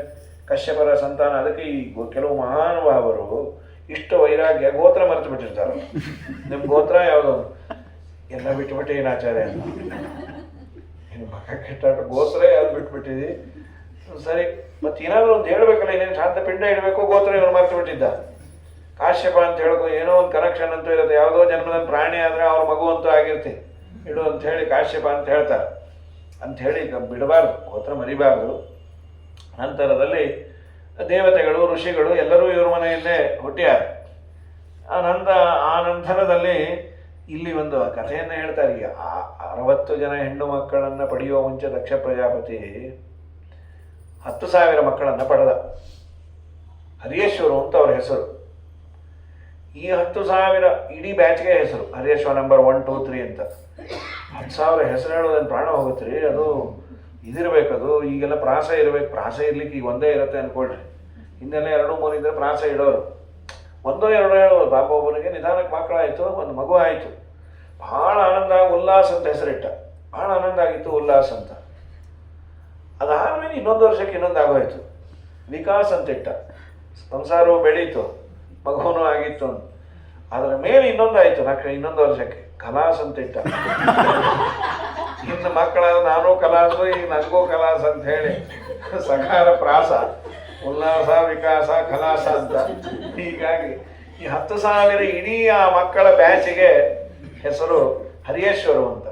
ಕಶ್ಯಪರ ಸಂತಾನ. ಅದಕ್ಕೆ ಈ ಕೆಲವು ಮಹಾನುಭಾವರು ಇಷ್ಟು ವೈರಾಗ್ಯ, ಗೋತ್ರ ಮರೆತು ಬಿಟ್ಟಿರ್ತಾರೆ. ನಿಮ್ಮ ಗೋತ್ರ ಯಾವುದು ಎಲ್ಲ ಬಿಟ್ಟುಬಿಟ್ಟು ಏನು ಆಚಾರ್ಯ ಅಂತ, ಇನ್ನು ಮಗ ಕೆಟ್ಟ ಗೋತ್ರ ಯಾರು ಬಿಟ್ಬಿಟ್ಟಿದಿ. ಸರಿ, ಮತ್ತೆ ಏನಾದರೂ ಒಂದು ಹೇಳಬೇಕಲ್ಲ, ಇನ್ನೇನು ಶಾಂತ ಪಿಂಡ ಇಡಬೇಕು, ಗೋತ್ರ ಇವ್ರು ಮರೆತು ಬಿಟ್ಟಿದ್ದ. ಕಾಶ್ಯಪ ಅಂತ ಹೇಳೋದು ಏನೋ ಒಂದು ಕನೆಕ್ಷನ್ ಅಂತೂ ಇರುತ್ತೆ. ಯಾವುದೋ ಜನ್ಮದ ಪ್ರಾಣಿ ಆದರೆ ಅವ್ರ ಮಗು ಅಂತೂ ಆಗಿರ್ತಿ, ಇಡು ಅಂತ ಹೇಳಿ ಕಾಶ್ಯಪ ಅಂತ ಹೇಳ್ತಾರೆ. ಅಂಥೇಳಿ ಬಿಡಬಾರ್ದು, ಗೋತ್ರ ಮರಿಬಾರ್ದು. ನಂತರದಲ್ಲಿ ದೇವತೆಗಳು, ಋಷಿಗಳು ಎಲ್ಲರೂ ಇವ್ರ ಮನೆಯಲ್ಲೇ ಹುಟ್ಟಿಯಾರ. ಆ ನಂತರದಲ್ಲಿ ಇಲ್ಲಿ ಒಂದು ಕಥೆಯನ್ನು ಹೇಳ್ತಾರೆ. ಈಗ 60 ಜನ ಹೆಣ್ಣು ಮಕ್ಕಳನ್ನು ಪಡೆಯುವ ಮುಂಚೆ ದಕ್ಷ ಪ್ರಜಾಪತಿ 10,000 ಮಕ್ಕಳನ್ನು ಪಡೆದ. ಹರಿಯೇಶ್ವರು ಅಂತ ಅವ್ರ ಹೆಸರು. ಈ 10,000 ಇಡೀ ಬ್ಯಾಚ್ಗೆ ಹೆಸರು ಹರಿಯೇಶ್ವರ ನಂಬರ್ 1, 2, 3 ಅಂತ. 10,000 ಹೆಸರು ಹೇಳೋದೇನು ಪ್ರಾಣ ಹೋಗುತ್ತೆ ರೀ. ಅದು ಇದಿರಬೇಕದು. ಈಗೆಲ್ಲ ಪ್ರಾಸ ಇರಬೇಕು. ಪ್ರಾಸ ಇರ್ಲಿಕ್ಕೆ ಈಗ ಒಂದೇ ಇರುತ್ತೆ ಅಂದ್ಕೊಳ್ರಿ. ಹಿಂದೆಲ್ಲ 2, 3 ಇದ್ದರೆ ಪ್ರಾಸ ಇಡೋರು. 1, 2 ಹೇಳೋರು. ಪಾಪ ಒಬ್ಬನಿಗೆ ನಿಧಾನಕ್ಕೆ ಮಕ್ಕಳಾಯಿತು, ಒಂದು ಮಗು ಆಯಿತು. ಭಾಳ ಆನಂದ, ಉಲ್ಲಾಸ್ ಅಂತ ಹೆಸರಿಟ್ಟ. ಭಾಳ ಆನಂದ ಆಗಿತ್ತು, ಉಲ್ಲಾಸ್ ಅಂತ. ಅದಾದಮೇಲೆ ಇನ್ನೊಂದು ವರ್ಷಕ್ಕೆ ಇನ್ನೊಂದು ಆಗೋಯ್ತು, ವಿಕಾಸ್ ಅಂತ ಇಟ್ಟ. ಸಂಸಾರವು ಬೆಳೀತು, ಮಗುವೂ ಆಗಿತ್ತು. ಅದರ ಮೇಲೆ ಇನ್ನೊಂದಾಯಿತು, ಇನ್ನೊಂದು ವರ್ಷಕ್ಕೆ ಕಲಾಸ್ ಅಂತ ಇಟ್ಟ. ಇನ್ನು ಮಕ್ಕಳ ನಾನೂ ಕಲಾಸು, ಈಗ ನನಗೂ ಕಲಾಸ್ ಅಂತ ಹೇಳಿ ಸಕಾರ ಪ್ರಾಸ, ಉಲ್ಲಾಸ, ವಿಕಾಸ, ಕಲಾಸ ಅಂತ. ಹೀಗಾಗಿ ಈ 10,000 ಇಡೀ ಆ ಮಕ್ಕಳ ಬ್ಯಾಚಿಗೆ ಹೆಸರು ಹರಿಯೇಶ್ವರು ಅಂತ.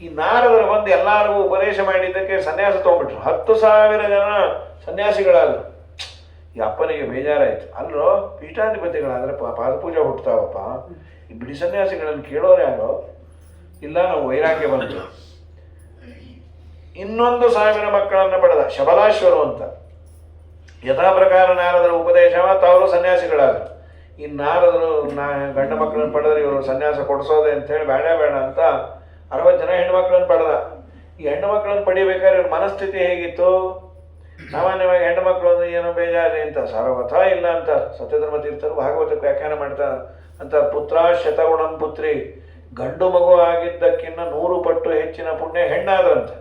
ಈ ನಾರದರು ಬಂದು ಎಲ್ಲರಿಗೂ ಉಪದೇಶ ಮಾಡಿದ್ದಕ್ಕೆ ಸನ್ಯಾಸ ತೊಗೊಂಡ್ಬಿಟ್ರು. 10,000 ಜನ ಸನ್ಯಾಸಿಗಳಾದರು. ಈ ಅಪ್ಪನಿಗೆ ಬೇಜಾರಾಯಿತು. ಅಲ್ಲೋ ಪೀಠಾಧಿಪತಿಗಳಾದರೆ ಪಾದಪೂಜೆ ಹುಟ್ಟುತ್ತಾವಪ್ಪ, ಈ ಬಿಡಿ ಸನ್ಯಾಸಿಗಳನ್ನು ಕೇಳೋರು ಯಾರೋ ಇಲ್ಲ. ನಾವು ವೈರಾಗ್ಯ ಬಂತು. 1,000 ಮಕ್ಕಳನ್ನು ಪಡೆದ ಶಬಲಾಶ್ವರು ಅಂತ. ಯಥಾ ಪ್ರಕಾರ ನಾರದರ ಉಪದೇಶ ಅವರು ಸನ್ಯಾಸಿಗಳಾದರು. ಈ ನಾರದರು ಗಂಡು ಮಕ್ಕಳನ್ನು ಪಡೆದ್ರೆ ಇವರು ಸನ್ಯಾಸ ಕೊಡಿಸೋದೆ ಅಂತೇಳಿ ಬೇಡ ಬೇಡ ಅಂತ 60 ಜನ ಹೆಣ್ಣು ಮಕ್ಕಳನ್ನು ಪಡೆದ. ಈ ಹೆಣ್ಣು ಮಕ್ಕಳನ್ನು ಪಡಿಬೇಕಾದ್ರೆ ಇವ್ರ ಮನಸ್ಥಿತಿ ಹೇಗಿತ್ತು? ಸಾಮಾನ್ಯವಾಗಿ ಹೆಣ್ಣು ಮಕ್ಕಳು ಅಂದ್ರೆ ಏನೋ ಬೇಜಾರಿ ಅಂತ ಸರ್ವಥ ಇಲ್ಲ ಅಂತ ಸತ್ಯಧರ್ಮ ತೀರ್ಥರು ಭಾಗವತಕ್ಕೆ ವ್ಯಾಖ್ಯಾನ ಮಾಡ್ತಾರೆ ಅಂತ. ಪುತ್ರ ಶತಗುಣಂ ಪುತ್ರಿ, ಗಂಡು ಮಗು ಆಗಿದ್ದಕ್ಕಿಂತ 100 ಪಟ್ಟು ಹೆಚ್ಚಿನ ಪುಣ್ಯ ಹೆಣ್ಣಾದ್ರಂತೆ.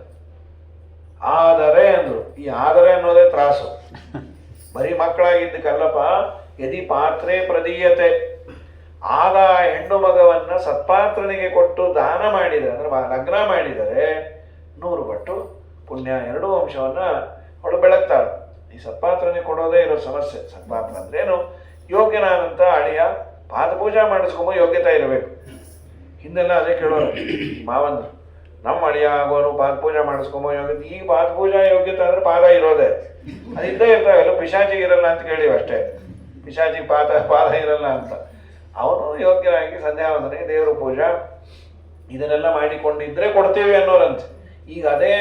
ಆದರೆ ಅಂದ್ರು. ಈ ಆದರೆ ಅನ್ನೋದೇ ತ್ರಾಸು. ಬರೀ ಮಕ್ಕಳಾಗಿದ್ದಕ್ಕಲ್ಲಪ್ಪ, ಯದಿ ಪಾತ್ರೆ ಪ್ರದೀಯತೆ, ಆಗ ಹೆಣ್ಣು ಮಗವನ್ನ ಸತ್ಪಾತ್ರನಿಗೆ ಕೊಟ್ಟು ದಾನ ಮಾಡಿದರೆ ಅಂದ್ರೆ ಲಗ್ನ ಮಾಡಿದರೆ 100 ಪಟ್ಟು ಪುಣ್ಯ. 2 ಅಂಶವನ್ನ ಅವಳು ಬೆಳಗ್ತಾಳೆ. ಈ ಸತ್ಪಾತ್ರನಿಗೆ ಕೊಡೋದೇ ಇರೋ ಸಮಸ್ಯೆ. ಸತ್ಪಾತ್ರ ಅಂದ್ರೇನು? ಯೋಗ್ಯನಾದಂಥ ಅಳಿಯ ಪಾದಪೂಜಾ ಮಾಡಿಸ್ಕೊಂಬ ಯೋಗ್ಯತೆ ಇರಬೇಕು. ಹಿಂದೆಲ್ಲ ಅದೇ ಕೇಳೋರು ಮಾವಂದ್ರು, ನಮ್ಮ ಅಳಿಯ ಆಗೋನು ಪಾದಪೂಜಾ ಮಾಡಿಸ್ಕೊಂಬ ಯೋಗ್ಯತೆ. ಈಗ ಪಾದಪೂಜಾ ಯೋಗ್ಯತೆ ಅಂದ್ರೆ ಪಾದ ಇರೋದೆ, ಅದಿದ್ದೇ ಇರ್ತಾವೆಲ್ಲ. ಪಿಶಾಚಿಗೆ ಇರಲ್ಲ ಅಂತ ಕೇಳಿವಿ ಅಷ್ಟೇ. ಪಿಶಾಚಿಗೆ ಪಾದ ಇರಲ್ಲ ಅಂತ. ಅವನು ಯೋಗ್ಯರಾಗಿ ಸಂಧ್ಯಾ ವಂದನೆ, ದೇವರ ಪೂಜಾ ಇದನ್ನೆಲ್ಲ ಮಾಡಿಕೊಂಡಿದ್ರೆ ಕೊಡ್ತೀವಿ ಅನ್ನೋರಂತೆ. ಈಗ ಅದೇ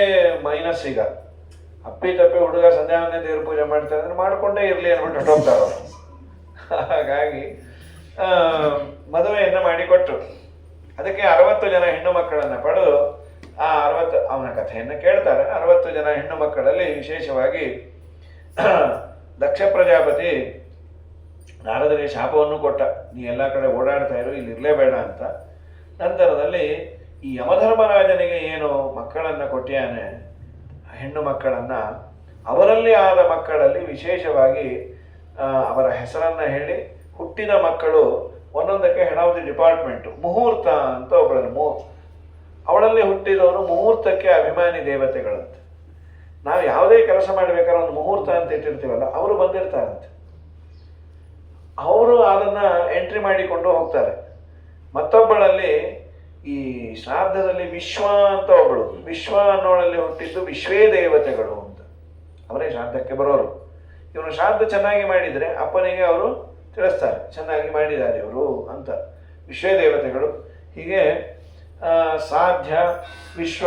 ಮೈನಸ್. ಈಗ ಅಪ್ಪಿ ತಪ್ಪಿ ಹುಡುಗ ಸಂಧ್ಯಾ ವಂದನೆ ದೇವ್ರ ಪೂಜೆ ಮಾಡ್ತಾರೆ ಅಂದ್ರೆ ಮಾಡ್ಕೊಂಡೇ ಇರಲಿ ಅಂದ್ಬಿಟ್ಟು ಹೊಟ್ಟೋಗ್ತಾರ. ಹಾಗಾಗಿ ಮದುವೆಯನ್ನು ಮಾಡಿಕೊಟ್ರು. ಅದಕ್ಕೆ 60 ಜನ ಹೆಣ್ಣು ಮಕ್ಕಳನ್ನು ಪಡೆದು ಆ 60 ಅವನ ಕಥೆಯನ್ನು ಕೇಳ್ತಾರೆ. 60 ಜನ ಹೆಣ್ಣು ಮಕ್ಕಳಲ್ಲಿ ವಿಶೇಷವಾಗಿ ದಕ್ಷ ಪ್ರಜಾಪತಿ ನಾರದರಿಗೆ ಶಾಪವನ್ನು ಕೊಟ್ಟ, ನೀ ಎಲ್ಲ ಕಡೆ ಓಡಾಡ್ತಾ ಇರು, ಇಲ್ಲಿ ಇರಲೇಬೇಡ ಅಂತ. ನಂತರದಲ್ಲಿ ಈ ಯಮಧರ್ಮರಾಜನಿಗೆ ಏನು ಮಕ್ಕಳನ್ನು ಕೊಟ್ಟಿಯಾನೆ, ಹೆಣ್ಣು ಮಕ್ಕಳನ್ನು, ಅವರಲ್ಲಿ ಆದ ಮಕ್ಕಳಲ್ಲಿ ವಿಶೇಷವಾಗಿ ಅವರ ಹೆಸರನ್ನು ಹೇಳಿ ಹುಟ್ಟಿದ ಮಕ್ಕಳು ಒಂದೊಂದಕ್ಕೆ ಹೆಡ್ ಆಫ್ ದಿ ಡಿಪಾರ್ಟ್ಮೆಂಟು ಮುಹೂರ್ತ ಅಂತ ಒಬ್ಬಳನ್ನು ಅವಳಲ್ಲಿ ಹುಟ್ಟಿದವರು ಮುಹೂರ್ತಕ್ಕೆ ಅಭಿಮಾನಿ ದೇವತೆಗಳಂತೆ. ನಾವು ಯಾವುದೇ ಕೆಲಸ ಮಾಡಬೇಕಾದ್ರೆ ಒಂದು ಮುಹೂರ್ತ ಅಂತ ಇಟ್ಟಿರ್ತೀವಲ್ಲ, ಅವರು ಬಂದಿರ್ತಾರಂತೆ. ಅವರು ಅದನ್ನು ಎಂಟ್ರಿ ಮಾಡಿಕೊಂಡು ಹೋಗ್ತಾರೆ. ಮತ್ತೊಬ್ಬಳಲ್ಲಿ ಈ ಶ್ರಾದ್ದದಲ್ಲಿ ವಿಶ್ವ ಅಂತ ಒಬ್ಬಳು, ವಿಶ್ವ ಅನ್ನೋಳಲ್ಲಿ ಹುಟ್ಟಿದ್ದು ವಿಶ್ವೇ ದೇವತೆಗಳು ಅಂತ. ಅವರೇ ಶ್ರಾದ್ದಕ್ಕೆ ಬರೋರು. ಇವನು ಶ್ರಾದ್ದ ಚೆನ್ನಾಗಿ ಮಾಡಿದರೆ ಅಪ್ಪನಿಗೆ ಅವರು ತಿಳಿಸ್ತಾರೆ, ಚೆನ್ನಾಗಿ ಮಾಡಿದ್ದಾರೆ ಇವರು ಅಂತ. ವಿಶ್ವೇ ದೇವತೆಗಳು. ಹೀಗೆ ಸಾಧ್ಯ ವಿಶ್ವ,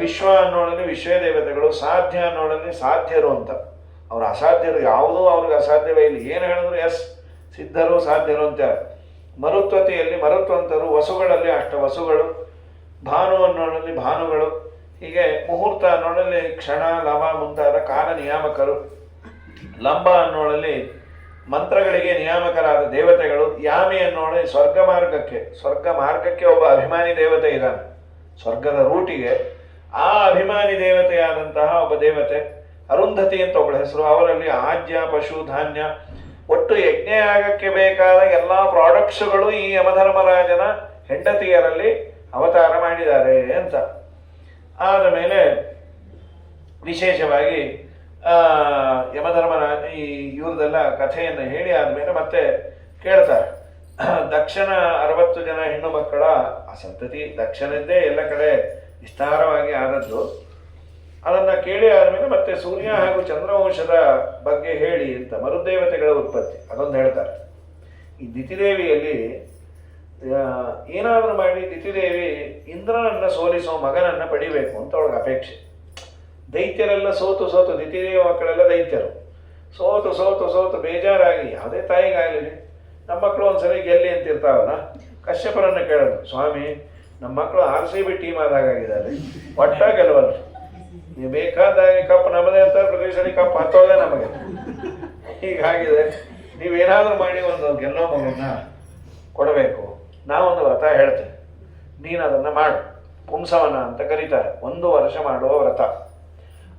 ವಿಶ್ವ ಅನ್ನೋಳಲ್ಲಿ ವಿಶ್ವೇ ದೇವತೆಗಳು, ಸಾಧ್ಯ ಅನ್ನೋಳಲ್ಲಿ ಸಾಧ್ಯರು ಅಂತ. ಅವರು ಅಸಾಧ್ಯರು, ಯಾವುದೂ ಅವ್ರಿಗೆ ಅಸಾಧ್ಯವೇ ಇಲ್ಲ. ಏನು ಹೇಳಿದ್ರು ಎಸ್, ಸಿದ್ಧರು ಸಾಧ್ಯರು ಅಂತ. ಮರುತ್ವತೆಯಲ್ಲಿ ಮರುತ್ವಂತರು, ವಸುಗಳಲ್ಲಿ ಅಷ್ಟವಸುಗಳು, ಭಾನು ಅನ್ನೋಳಲ್ಲಿ ಭಾನುಗಳು. ಹೀಗೆ ಮುಹೂರ್ತ ಅನ್ನೋಳಲ್ಲಿ ಕ್ಷಣ ಲವ ಮುಂತಾದ ಕಾಲ ನಿಯಾಮಕರು, ಲಂಬ ಅನ್ನೋಳಲ್ಲಿ ಮಂತ್ರಗಳಿಗೆ ನಿಯಾಮಕರಾದ ದೇವತೆಗಳು, ಯಾಮಿ ಅನ್ನೋಳಲ್ಲಿ ಸ್ವರ್ಗ ಮಾರ್ಗಕ್ಕೆ ಒಬ್ಬ ಅಭಿಮಾನಿ ದೇವತೆ ಇದ್ದಾನೆ, ಸ್ವರ್ಗದ ರೂಟಿಗೆ ಆ ಅಭಿಮಾನಿ ದೇವತೆಯಾದಂತಹ ಒಬ್ಬ ದೇವತೆ. ಅರುಂಧತಿ ಅಂತ ಒಬ್ಬಳ ಹೆಸರು. ಅವರಲ್ಲಿ ಆಜ್ಯ, ಪಶು, ಧಾನ್ಯ, ಒಟ್ಟು ಯಜ್ಞಯಾಗಕ್ಕೆ ಬೇಕಾದ ಎಲ್ಲ ಪ್ರಾಡಕ್ಟ್ಸ್ಗಳು ಈ ಯಮಧರ್ಮರಾಜನ ಹೆಂಡತಿಯರಲ್ಲಿ ಅವತಾರ ಮಾಡಿದ್ದಾರೆ ಅಂತ. ಆದ ಮೇಲೆ ವಿಶೇಷವಾಗಿ ಯಮಧರ್ಮರಾಜ ಈ ಇವ್ರದೆಲ್ಲ ಕಥೆಯನ್ನು ಹೇಳಿ ಆದಮೇಲೆ ಮತ್ತೆ ಕೇಳ್ತಾರೆ. ದಕ್ಷನ 60 ಜನ ಹೆಣ್ಣು ಮಕ್ಕಳ ಆ ಸಂತತಿ ದಕ್ಷನಿಂದೇ ಎಲ್ಲ ಕಡೆ ವಿಸ್ತಾರವಾಗಿ ಆದದ್ದು. ಅದನ್ನು ಕೇಳಿ ಆದಮೇಲೆ ಮತ್ತೆ ಸೂರ್ಯ ಹಾಗೂ ಚಂದ್ರವಂಶದ ಬಗ್ಗೆ ಹೇಳಿ ಅಂತ ಮರುದೇವತೆಗಳ ಉತ್ಪತ್ತಿ ಅದೊಂದು ಹೇಳ್ತಾರೆ. ಈ ದಿತಿದೇವಿಯಲ್ಲಿ ಏನಾದರೂ ಮಾಡಿ ದಿತಿದೇವಿ ಇಂದ್ರನನ್ನು ಸೋಲಿಸೋ ಮಗನನ್ನು ಪಡಿಬೇಕು ಅಂತ ಅವಳಿಗೆ ಅಪೇಕ್ಷೆ. ದೈತ್ಯರೆಲ್ಲ ಸೋತು ದಿತಿದೇವಿ ಮಕ್ಕಳೆಲ್ಲ ದೈತ್ಯರು ಸೋತು ಬೇಜಾರಾಗಿ, ಯಾವುದೇ ತಾಯಿಗಾಗಲಿ ನಮ್ಮ ಮಕ್ಕಳು ಒಂದ್ಸರಿ ಗೆಲ್ಲಿ ಅಂತಿರ್ತಾವಲ್ಲ, ಕಶ್ಯಪರನ್ನು ಕೇಳೋದು, ಸ್ವಾಮಿ ನಮ್ಮ ಮಕ್ಕಳು RCB ಟೀಮ್ ಆದಾಗಿದ್ದಾರೆ, ಒಟ್ಟ ಗೆಲ್ಲವಲ್ಲ, ನೀವು ಬೇಕಾದಾಗ ಕಪ್ ನಮ್ಮದೇ ಅಂತ ಪ್ರದೇಶದಲ್ಲಿ ಕಪ್ ಹತ್ತೋದೇ ನಮಗೆ, ಹೀಗಾಗಿದೆ, ನೀವೇನಾದರೂ ಮಾಡಿ ಒಂದು ಗೆಲ್ಲೋ ಮಗನ್ನ ಕೊಡಬೇಕು, ನಾವೊಂದು ವ್ರತ ಹೇಳ್ತೇವೆ, ನೀನು ಅದನ್ನು ಮಾಡು. ಪುಂಸವನ ಅಂತ ಕರೀತಾರೆ, 1 ವರ್ಷ ಮಾಡುವ ವ್ರತ.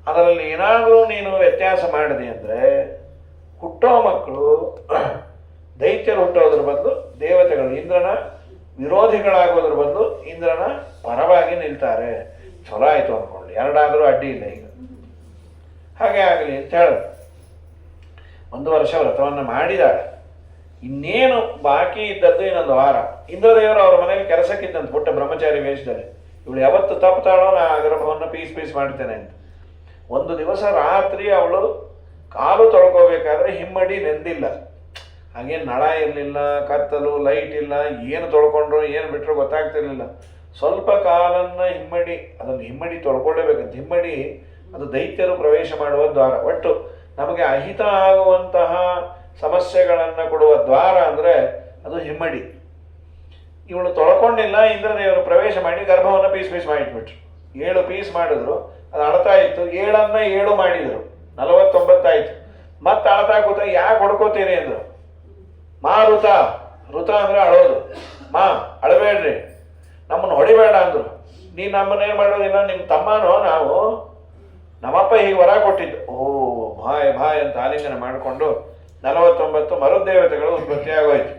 ಅದರಲ್ಲಿ ಏನಾದರೂ ನೀನು ವ್ಯತ್ಯಾಸ ಮಾಡಿದೆ ಅಂದರೆ ಹುಟ್ಟೋ ಮಕ್ಕಳು ದೈತ್ಯರು ಹುಟ್ಟೋದ್ರ ಬದಲು ದೇವತೆಗಳು ಇಂದ್ರನ ವಿರೋಧಿಗಳಾಗೋದ್ರ ಬದಲು ಇಂದ್ರನ ಪರವಾಗಿ ನಿಲ್ತಾರೆ. ಚಲೋ ಆಯಿತು ಅಂದ್ಕೊಂಡು, 2 ಆದರೂ ಅಡ್ಡಿ ಇಲ್ಲ. ಈಗ ಹಾಗೆ ಆಗಲಿ ಅಂತ ಹೇಳಿದ್ರು. 1 ವರ್ಷ ವ್ರತವನ್ನು ಮಾಡಿದಾಳೆ. ಇನ್ನೇನು ಬಾಕಿ ಇದ್ದದ್ದು ಇನ್ನೊಂದು ವಾರ. ಇಂದ್ರದೇವರು ಅವ್ರ ಮನೆಯಲ್ಲಿ ಕೆಲಸಕ್ಕಿದ್ದಂತ ಪುಟ್ಟ ಬ್ರಹ್ಮಚಾರಿ ವೇಷದಲ್ಲಿ ಇವಳು ಯಾವತ್ತು ತಪ್ಪುತ್ತಾಳೋ ನಾ ಗರ್ಭವನ್ನು ಪೀಸ್ ಪೀಸ್ ಮಾಡ್ತೇನೆ ಅಂತ. ಒಂದು ದಿವಸ ರಾತ್ರಿ ಅವಳು ಕಾಲು ತೊಳ್ಕೋಬೇಕಾದ್ರೆ ಹಿಮ್ಮಡಿ ನೆಂದಿಲ್ಲ. ಹಾಗೇನು ನಳ ಇರಲಿಲ್ಲ, ಕತ್ತಲು, ಲೈಟ್ ಇಲ್ಲ, ಏನು ತೊಳ್ಕೊಂಡ್ರು ಏನು ಬಿಟ್ಟರು ಗೊತ್ತಾಗ್ತಿರ್ಲಿಲ್ಲ. ಸ್ವಲ್ಪ ಕಾಲನ್ನು ಅದನ್ನು ಹಿಮ್ಮಡಿ ತೊಳ್ಕೊಳ್ಳೇಬೇಕಂತ. ಹಿಮ್ಮಡಿ ಅದು ದೈತ್ಯರು ಪ್ರವೇಶ ಮಾಡುವ ದ್ವಾರ. ಒಟ್ಟು ನಮಗೆ ಅಹಿತ ಆಗುವಂತಹ ಸಮಸ್ಯೆಗಳನ್ನು ಕೊಡುವ ದ್ವಾರ ಅಂದರೆ ಅದು ಹಿಮ್ಮಡಿ. ಇವಳು ತೊಳ್ಕೊಂಡಿಲ್ಲ, ಇಂದ್ರದೇವರು ಪ್ರವೇಶ ಮಾಡಿ ಗರ್ಭವನ್ನು ಪೀಸ್ ಪೀಸ್ ಮಾಡಿಟ್ಬಿಟ್ರು. 7 ಪೀಸ್ ಮಾಡಿದ್ರು, ಅದು ಅಳ್ತಾ ಇತ್ತು. 7 7 ಮಾಡಿದರು, 49 ಆಯಿತು. ಮತ್ತೆ ಅಳ್ತಾ ಕೂತ, ಯಾಕೆ ಹೊಡ್ಕೋತೀರಿ ಅಂದರು. ಮಾ ಋತ ಅಂದರೆ ಅಳೋದು. ಮಾ ಅಳಬೇಡ್ರಿ, ನಮ್ಮನ್ನು ಹೊಡಿಬೇಡ ಅಂದರು. ನೀನು ನಮ್ಮನ್ನೇನು ಮಾಡೋದಿಲ್ಲ, ನಿಮ್ಮ ತಮ್ಮನೋ ನಾವು, ನಮ್ಮಪ್ಪ ಹೀಗೆ ವರ ಕೊಟ್ಟಿದ್ದು. ಓ ಭಾಯ್ ಅಂತ ಆಲಿಂಗನ ಮಾಡಿಕೊಂಡು 49 ಮರುದೇವತೆಗಳು ಉತ್ಪತ್ತಿಯಾಗೋಯ್ತು.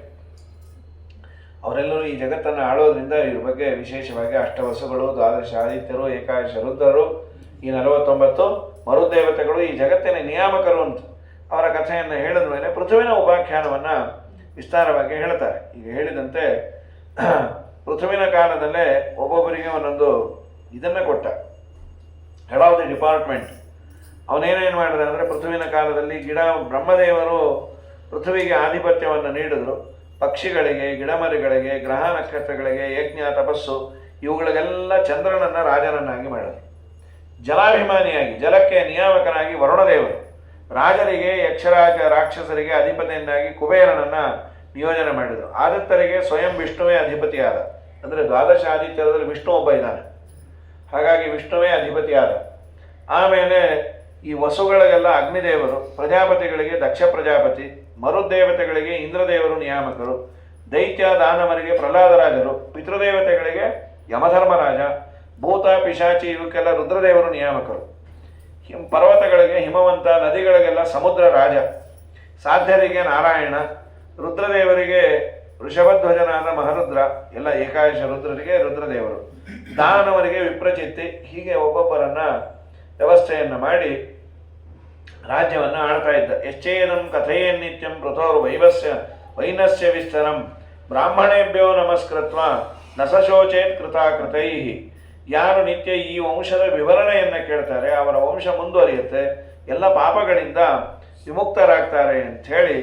ಅವರೆಲ್ಲರೂ ಈ ಜಗತ್ತನ್ನು ಆಳೋದ್ರಿಂದ ಇವ್ರ ಬಗ್ಗೆ ವಿಶೇಷವಾಗಿ ಅಷ್ಟವಸುಗಳು, ದ್ವಾದಶ ಆದಿತ್ಯರು, ಏಕಾದಶ ರುದ್ರರು, ಈ 49 ಮರುದೇವತೆಗಳು ಈ ಜಗತ್ತಿನ ನಿಯಾಮಕರು ಅಂತ ಅವರ ಕಥೆಯನ್ನು ಹೇಳಿದ ಮೇಲೆ ಪೃಥುವಿನ ಉಪಾಖ್ಯಾನವನ್ನು ವಿಸ್ತಾರವಾಗಿ ಹೇಳ್ತಾರೆ. ಈಗ ಹೇಳಿದಂತೆ ಪೃಥುವಿನ ಕಾಲದಲ್ಲೇ ಒಬ್ಬೊಬ್ಬರಿಗೆ ಒಂದೊಂದು ಇದನ್ನು ಕೊಟ್ಟ, ಹೆಡ್ ಆಫ್ ದಿ ಡಿಪಾರ್ಟ್ಮೆಂಟ್. ಅವನೇನೇನು ಮಾಡಿದ ಅಂದರೆ, ಪೃಥುವಿನ ಕಾಲದಲ್ಲಿ ಬ್ರಹ್ಮದೇವರು ಪೃಥ್ವಿಗೆ ಆಧಿಪತ್ಯವನ್ನು ನೀಡಿದ್ರು. ಪಕ್ಷಿಗಳಿಗೆ, ಗಿಡಮರಿಗಳಿಗೆ, ಗ್ರಹ ನಕ್ಷತ್ರಗಳಿಗೆ, ಯಜ್ಞ, ತಪಸ್ಸು ಇವುಗಳಿಗೆಲ್ಲ ಚಂದ್ರನನ್ನು ರಾಜನನ್ನಾಗಿ ಮಾಡಿದರು. ಜಲಾಭಿಮಾನಿಯಾಗಿ, ಜಲಕ್ಕೆ ನಿಯಾಮಕನಾಗಿ ವರುಣದೇವರು, ರಾಜರಿಗೆ, ಯಕ್ಷರಾಜ ರಾಕ್ಷಸರಿಗೆ ಅಧಿಪತಿಯನ್ನಾಗಿ ಕುಬೇರನನ್ನು ನಿಯೋಜನೆ ಮಾಡಿದರು. ಆದಿತ್ಯರಿಗೆ ಸ್ವಯಂ ವಿಷ್ಣುವೇ ಅಧಿಪತಿಯಾದ. ಅಂದರೆ ದ್ವಾದಶ ಆದಿತ್ಯರಲ್ಲಿ ವಿಷ್ಣು ಒಬ್ಬ ಇದ್ದಾನೆ, ಹಾಗಾಗಿ ವಿಷ್ಣುವೇ ಅಧಿಪತಿಯಾದ. ಆಮೇಲೆ ಈ ವಸುಗಳಿಗೆಲ್ಲ ಅಗ್ನಿದೇವರು, ಪ್ರಜಾಪತಿಗಳಿಗೆ ದಕ್ಷ ಪ್ರಜಾಪತಿ, ಮರುದೇವತೆಗಳಿಗೆ ಇಂದ್ರದೇವರು ನಿಯಾಮಕರು, ದೈತ್ಯ ದಾನವರಿಗೆ ಪ್ರಹ್ಲಾದರಾಜರು, ಪಿತೃದೇವತೆಗಳಿಗೆ ಯಮಧರ್ಮರಾಜ, ಭೂತ ಪಿಶಾಚಿ ಇವಕ್ಕೆಲ್ಲ ರುದ್ರದೇವರು ನಿಯಾಮಕರು, ಪರ್ವತಗಳಿಗೆ ಹಿಮವಂತ, ನದಿಗಳಿಗೆಲ್ಲ ಸಮುದ್ರ ರಾಜ, ಸಾಧ್ಯರಿಗೆ ನಾರಾಯಣ, ರುದ್ರದೇವರಿಗೆ ವೃಷಭಧ್ವಜನಾದ ಮಹರುದ್ರ, ಎಲ್ಲ ಏಕಾದಶ ರುದ್ರರಿಗೆ ರುದ್ರದೇವರು, ದಾನವರಿಗೆ ವಿಪ್ರಚಿತ್ತಿ. ಹೀಗೆ ಒಬ್ಬೊಬ್ಬರನ್ನ ವ್ಯವಸ್ಥೆಯನ್ನು ಮಾಡಿ ರಾಜ್ಯವನ್ನು ಆಳ್ತಾ ಇದ್ದ. ಯಶ್ಚೇದಂ ಕಥೆಯನ್ನಿತ್ಯಂ ಪೃಥೋರ್ ವೈನಸ್ಯ ವಿಸ್ತರಂ ಬ್ರಾಹ್ಮಣೇಭ್ಯೋ ನಮಸ್ಕೃತ್ವ ನಸಶೋಚೇತ್ ಕೃತಾಕೃತೈ. ಯಾರು ನಿತ್ಯ ಈ ವಂಶದ ವಿವರಣೆಯನ್ನು ಕೇಳ್ತಾರೆ ಅವರ ವಂಶ ಮುಂದುವರಿಯುತ್ತೆ, ಎಲ್ಲ ಪಾಪಗಳಿಂದ ವಿಮುಕ್ತರಾಗ್ತಾರೆ ಅಂಥೇಳಿ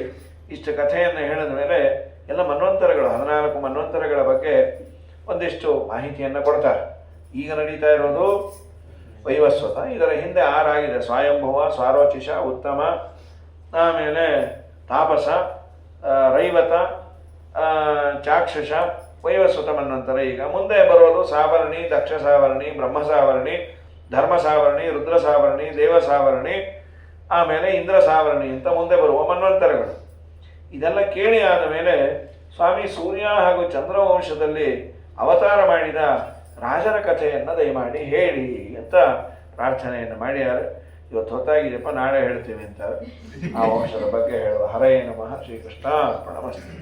ಇಷ್ಟು ಕಥೆಯನ್ನು ಹೇಳಿದ ಮೇಲೆ ಎಲ್ಲ ಮನ್ವಂತರಗಳು, 14 ಮನ್ವಂತರಗಳ ಬಗ್ಗೆ ಒಂದಿಷ್ಟು ಮಾಹಿತಿಯನ್ನು ಕೊಡ್ತಾರೆ. ಈಗ ನಡೀತಾ ಇರೋದು ವೈವಸ್ವತ. ಇದರ ಹಿಂದೆ 6 ಆಗಿದೆ: ಸ್ವಯಂಭುವ, ಸ್ವಾರೋಚಿಷ, ಉತ್ತಮ, ಆಮೇಲೆ ತಾಪಸ, ರೈವತ, ಚಾಕ್ಷುಷ, ವೈವಸ್ವತ ಮನ್ವಂತರ. ಈಗ ಮುಂದೆ ಬರೋದು ಸಾವರ್ಣಿ, ದಕ್ಷ ಸಾವರ್ಣಿ, ಬ್ರಹ್ಮ ಸಾವರ್ಣಿ, ಧರ್ಮ ಸಾವರ್ಣಿ, ರುದ್ರ ಸಾವರ್ಣಿ, ದೇವ ಸಾವರ್ಣಿ, ಆಮೇಲೆ ಇಂದ್ರ ಸಾವರ್ಣಿ ಅಂತ ಮುಂದೆ ಬರುವ ಮನ್ವಂತರಗಳು. ಇದೆಲ್ಲ ಕೇಳಿ ಆದ ಮೇಲೆ ಸ್ವಾಮಿ ಸೂರ್ಯ ಹಾಗೂ ಚಂದ್ರವಂಶದಲ್ಲಿ ಅವತಾರ ಮಾಡಿದ ರಾಜನ ಕಥೆಯನ್ನು ದಯಮಾಡಿ ಹೇಳಿ ಅಂತ ಪ್ರಾರ್ಥನೆಯನ್ನು ಮಾಡ್ಯಾರ. ಇವತ್ತು ಹೊತ್ತಾಗಿದೆಯಪ್ಪ, ನಾಳೆ ಹೇಳ್ತೀವಿ ಅಂತಾರೆ. ಆ ವಂಶದ ಬಗ್ಗೆ ಹೇಳುವ. ಹರೇ ನಮಃ. ಶ್ರೀಕೃಷ್ಣ ಅರ್ಪಣಮಸ್ತು.